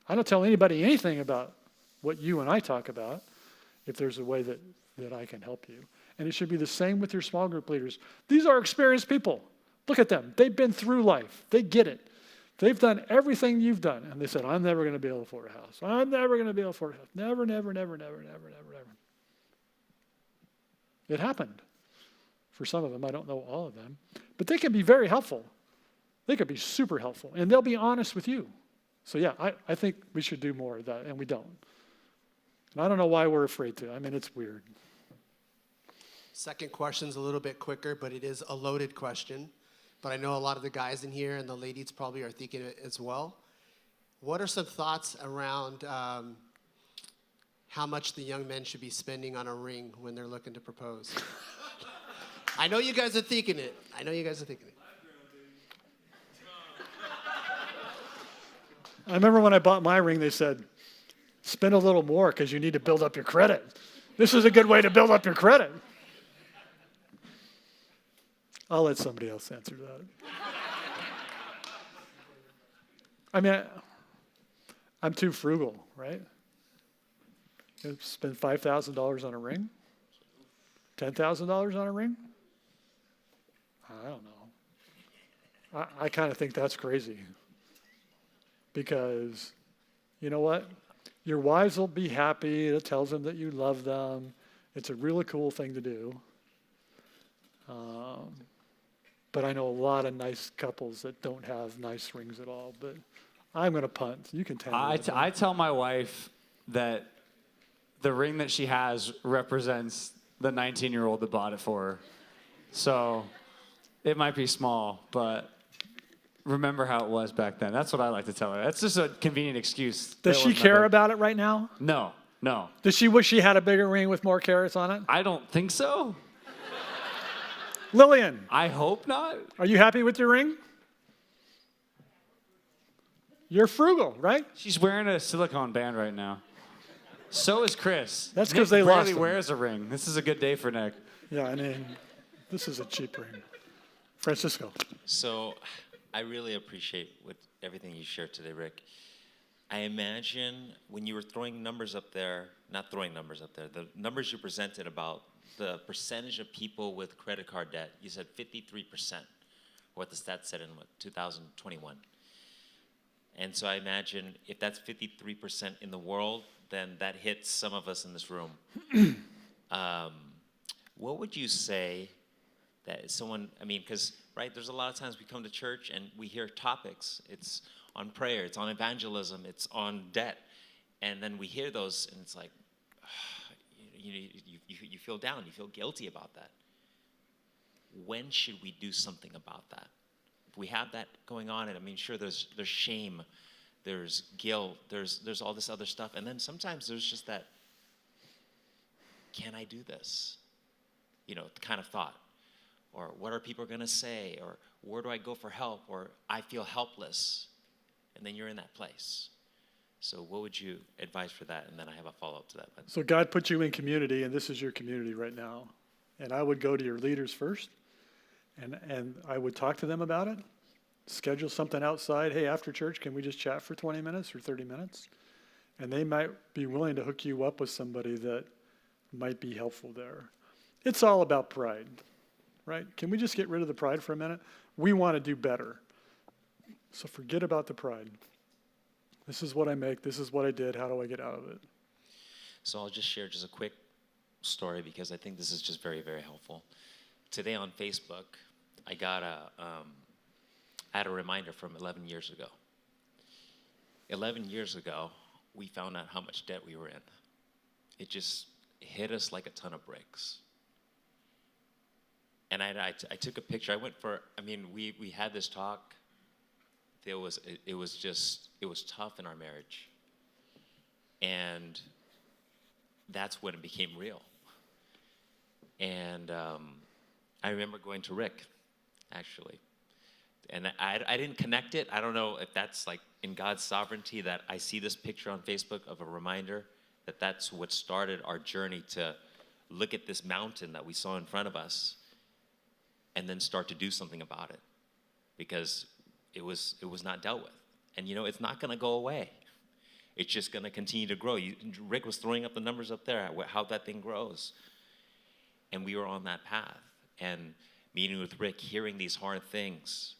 Speaker 1: I don't tell anybody anything about what you and I talk about if there's a way that I can help you. And it should be the same with your small group leaders. These are experienced people. Look at them. They've been through life. They get it. They've done everything you've done. And they said, I'm never going to be able to afford a house. I'm never going to be able to afford a house. Never, never, never, never, never, never, never. It happened. For some of them, I don't know all of them. But they can be very helpful. They could be super helpful. And they'll be honest with you. So yeah, I think we should do more of that, and we don't. And I don't know why we're afraid to. I mean, it's weird.
Speaker 11: Second question's a little bit quicker, but it is a loaded question. But I know a lot of the guys in here and the ladies probably are thinking it as well. What are some thoughts around how much the young men should be spending on a ring when they're looking to propose? I know you guys are thinking it.
Speaker 1: I remember when I bought my ring, they said, spend a little more because you need to build up your credit. This is a good way to build up your credit. I'll let somebody else answer that. I mean, I'm too frugal, right? Spend $5,000 on a ring? $10,000 on a ring? I don't know. I kind of think that's crazy. Because, you know what? Your wives will be happy. It tells them that you love them. It's a really cool thing to do. But I know a lot of nice couples that don't have nice rings at all. But I'm going to punt. You can tell me.
Speaker 2: I tell my wife that the ring that she has represents the 19-year-old that bought it for her. So it might be small, but remember how it was back then. That's what I like to tell her. That's just a convenient excuse.
Speaker 1: Does she care about it right now?
Speaker 2: No.
Speaker 1: Does she wish she had a bigger ring with more carats on it?
Speaker 2: I don't think so.
Speaker 1: Lillian.
Speaker 2: I hope not.
Speaker 1: Are you happy with your ring? You're frugal, right?
Speaker 2: She's wearing a silicone band right now. So is Chris.
Speaker 1: That's because
Speaker 2: Nick
Speaker 1: they lost
Speaker 2: rarely
Speaker 1: them.
Speaker 2: wears a ring. This is a good day for Nick.
Speaker 1: Yeah, I mean, this is a cheap ring. Francisco.
Speaker 12: So I really appreciate everything you shared today, Rick. I imagine when you were throwing numbers up there, not throwing numbers up there, the numbers you presented about the percentage of people with credit card debt, you said 53%, what the stats said in 2021. And so I imagine if that's 53% in the world, then that hits some of us in this room. What would you say that someone, I mean, because, right, there's a lot of times we come to church and we hear topics. It's on prayer, it's on evangelism, it's on debt. And then we hear those and it's like, you feel down, you feel guilty about that. When should we do something about that? If we have that going on, and I mean, sure, there's shame, there's guilt, there's all this other stuff, and then sometimes there's just that, can I do this? Kind of thought. Or what are people going to say? Or where do I go for help? Or I feel helpless. And then you're in that place. So what would you advise for that? And then I have a follow-up to that.
Speaker 1: So God put you in community, and this is your community right now. And I would go to your leaders first, and I would talk to them about it. Schedule something outside. Hey, after church, can we just chat for 20 minutes or 30 minutes? And they might be willing to hook you up with somebody that might be helpful there. It's all about pride, right? Can we just get rid of the pride for a minute? We want to do better. So forget about the pride. This is what I make. This is what I did. How do I get out of it?
Speaker 12: So I'll just share just a quick story because I think this is just very, very helpful. Today on Facebook, I got had a reminder from 11 years ago. 11 years ago, we found out how much debt we were in. It just hit us like a ton of bricks. And I took a picture. We had this talk. It was tough in our marriage. And that's when it became real. And I remember going to Rick, actually. And I didn't connect it. I don't know if that's like in God's sovereignty that I see this picture on Facebook of a reminder that that's what started our journey to look at this mountain that we saw in front of us. and then start to do something about it, because it was not dealt with. And it's not going to go away. It's just going to continue to grow. Rick was throwing up the numbers up there, how that thing grows. And we were on that path. And meeting with Rick, hearing these hard things,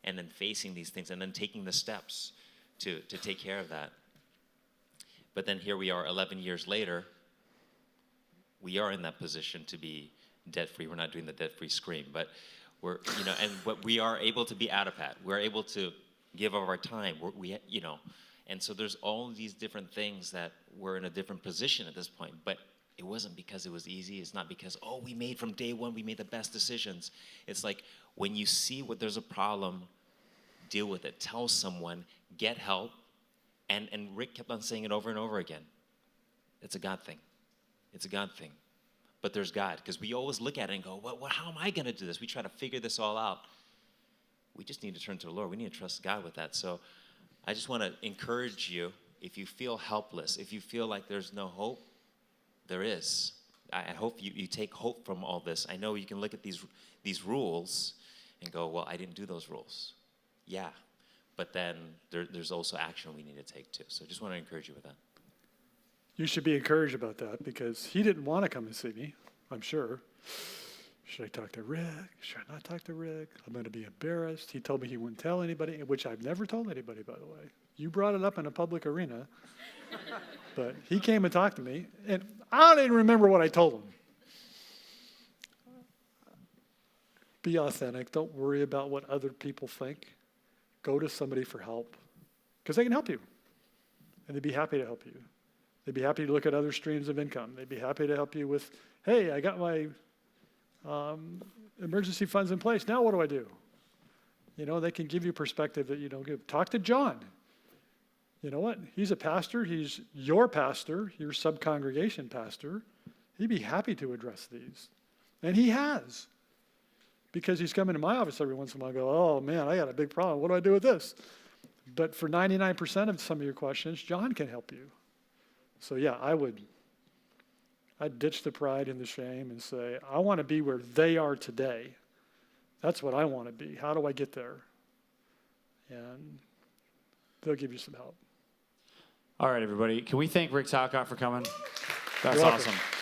Speaker 12: and then facing these things, and then taking the steps to take care of that. But then here we are 11 years later. We are in that position to be debt-free. We're not doing the debt-free scream, but we're, but we are able to be Adepat. We're able to give of our time. And so there's all these different things that we're in a different position at this point. But it wasn't because it was easy. It's not because, we made from day one, we made the best decisions. It's like when you see there's a problem, deal with it. Tell someone, get help. And Rick kept on saying it over and over again. It's a God thing. It's a God thing. But there's God, because we always look at it and go, how am I going to do this? We try to figure this all out. We just need to turn to the Lord. We need to trust God with that. So I just want to encourage you, if you feel helpless, if you feel like there's no hope, there is. I hope you take hope from all this. I know you can look at these rules and go, I didn't do those rules. Yeah, but then there's also action we need to take too. So just want to encourage you with that.
Speaker 1: You should be encouraged about that, because he didn't want to come and see me, I'm sure. Should I talk to Rick? Should I not talk to Rick? I'm going to be embarrassed. He told me he wouldn't tell anybody, which I've never told anybody, by the way. You brought it up in a public arena, but he came and talked to me, and I don't even remember what I told him. Be authentic. Don't worry about what other people think. Go to somebody for help, because they can help you, and they'd be happy to help you. They'd be happy to look at other streams of income. They'd be happy to help you with, hey, I got my emergency funds in place. Now what do I do? They can give you perspective that you don't give. Talk to John. You know what? He's a pastor. He's your pastor, your sub-congregation pastor. He'd be happy to address these. And he has. Because he's come into my office every once in a while and go, oh, man, I got a big problem. What do I do with this? But for 99% of some of your questions, John can help you. So yeah, I'd ditch the pride and the shame and say, I want to be where they are today. That's what I want to be. How do I get there? And they'll give you some help.
Speaker 2: All right, everybody. Can we thank Rick Talcott for coming? That's
Speaker 1: You're welcome.
Speaker 2: awesome.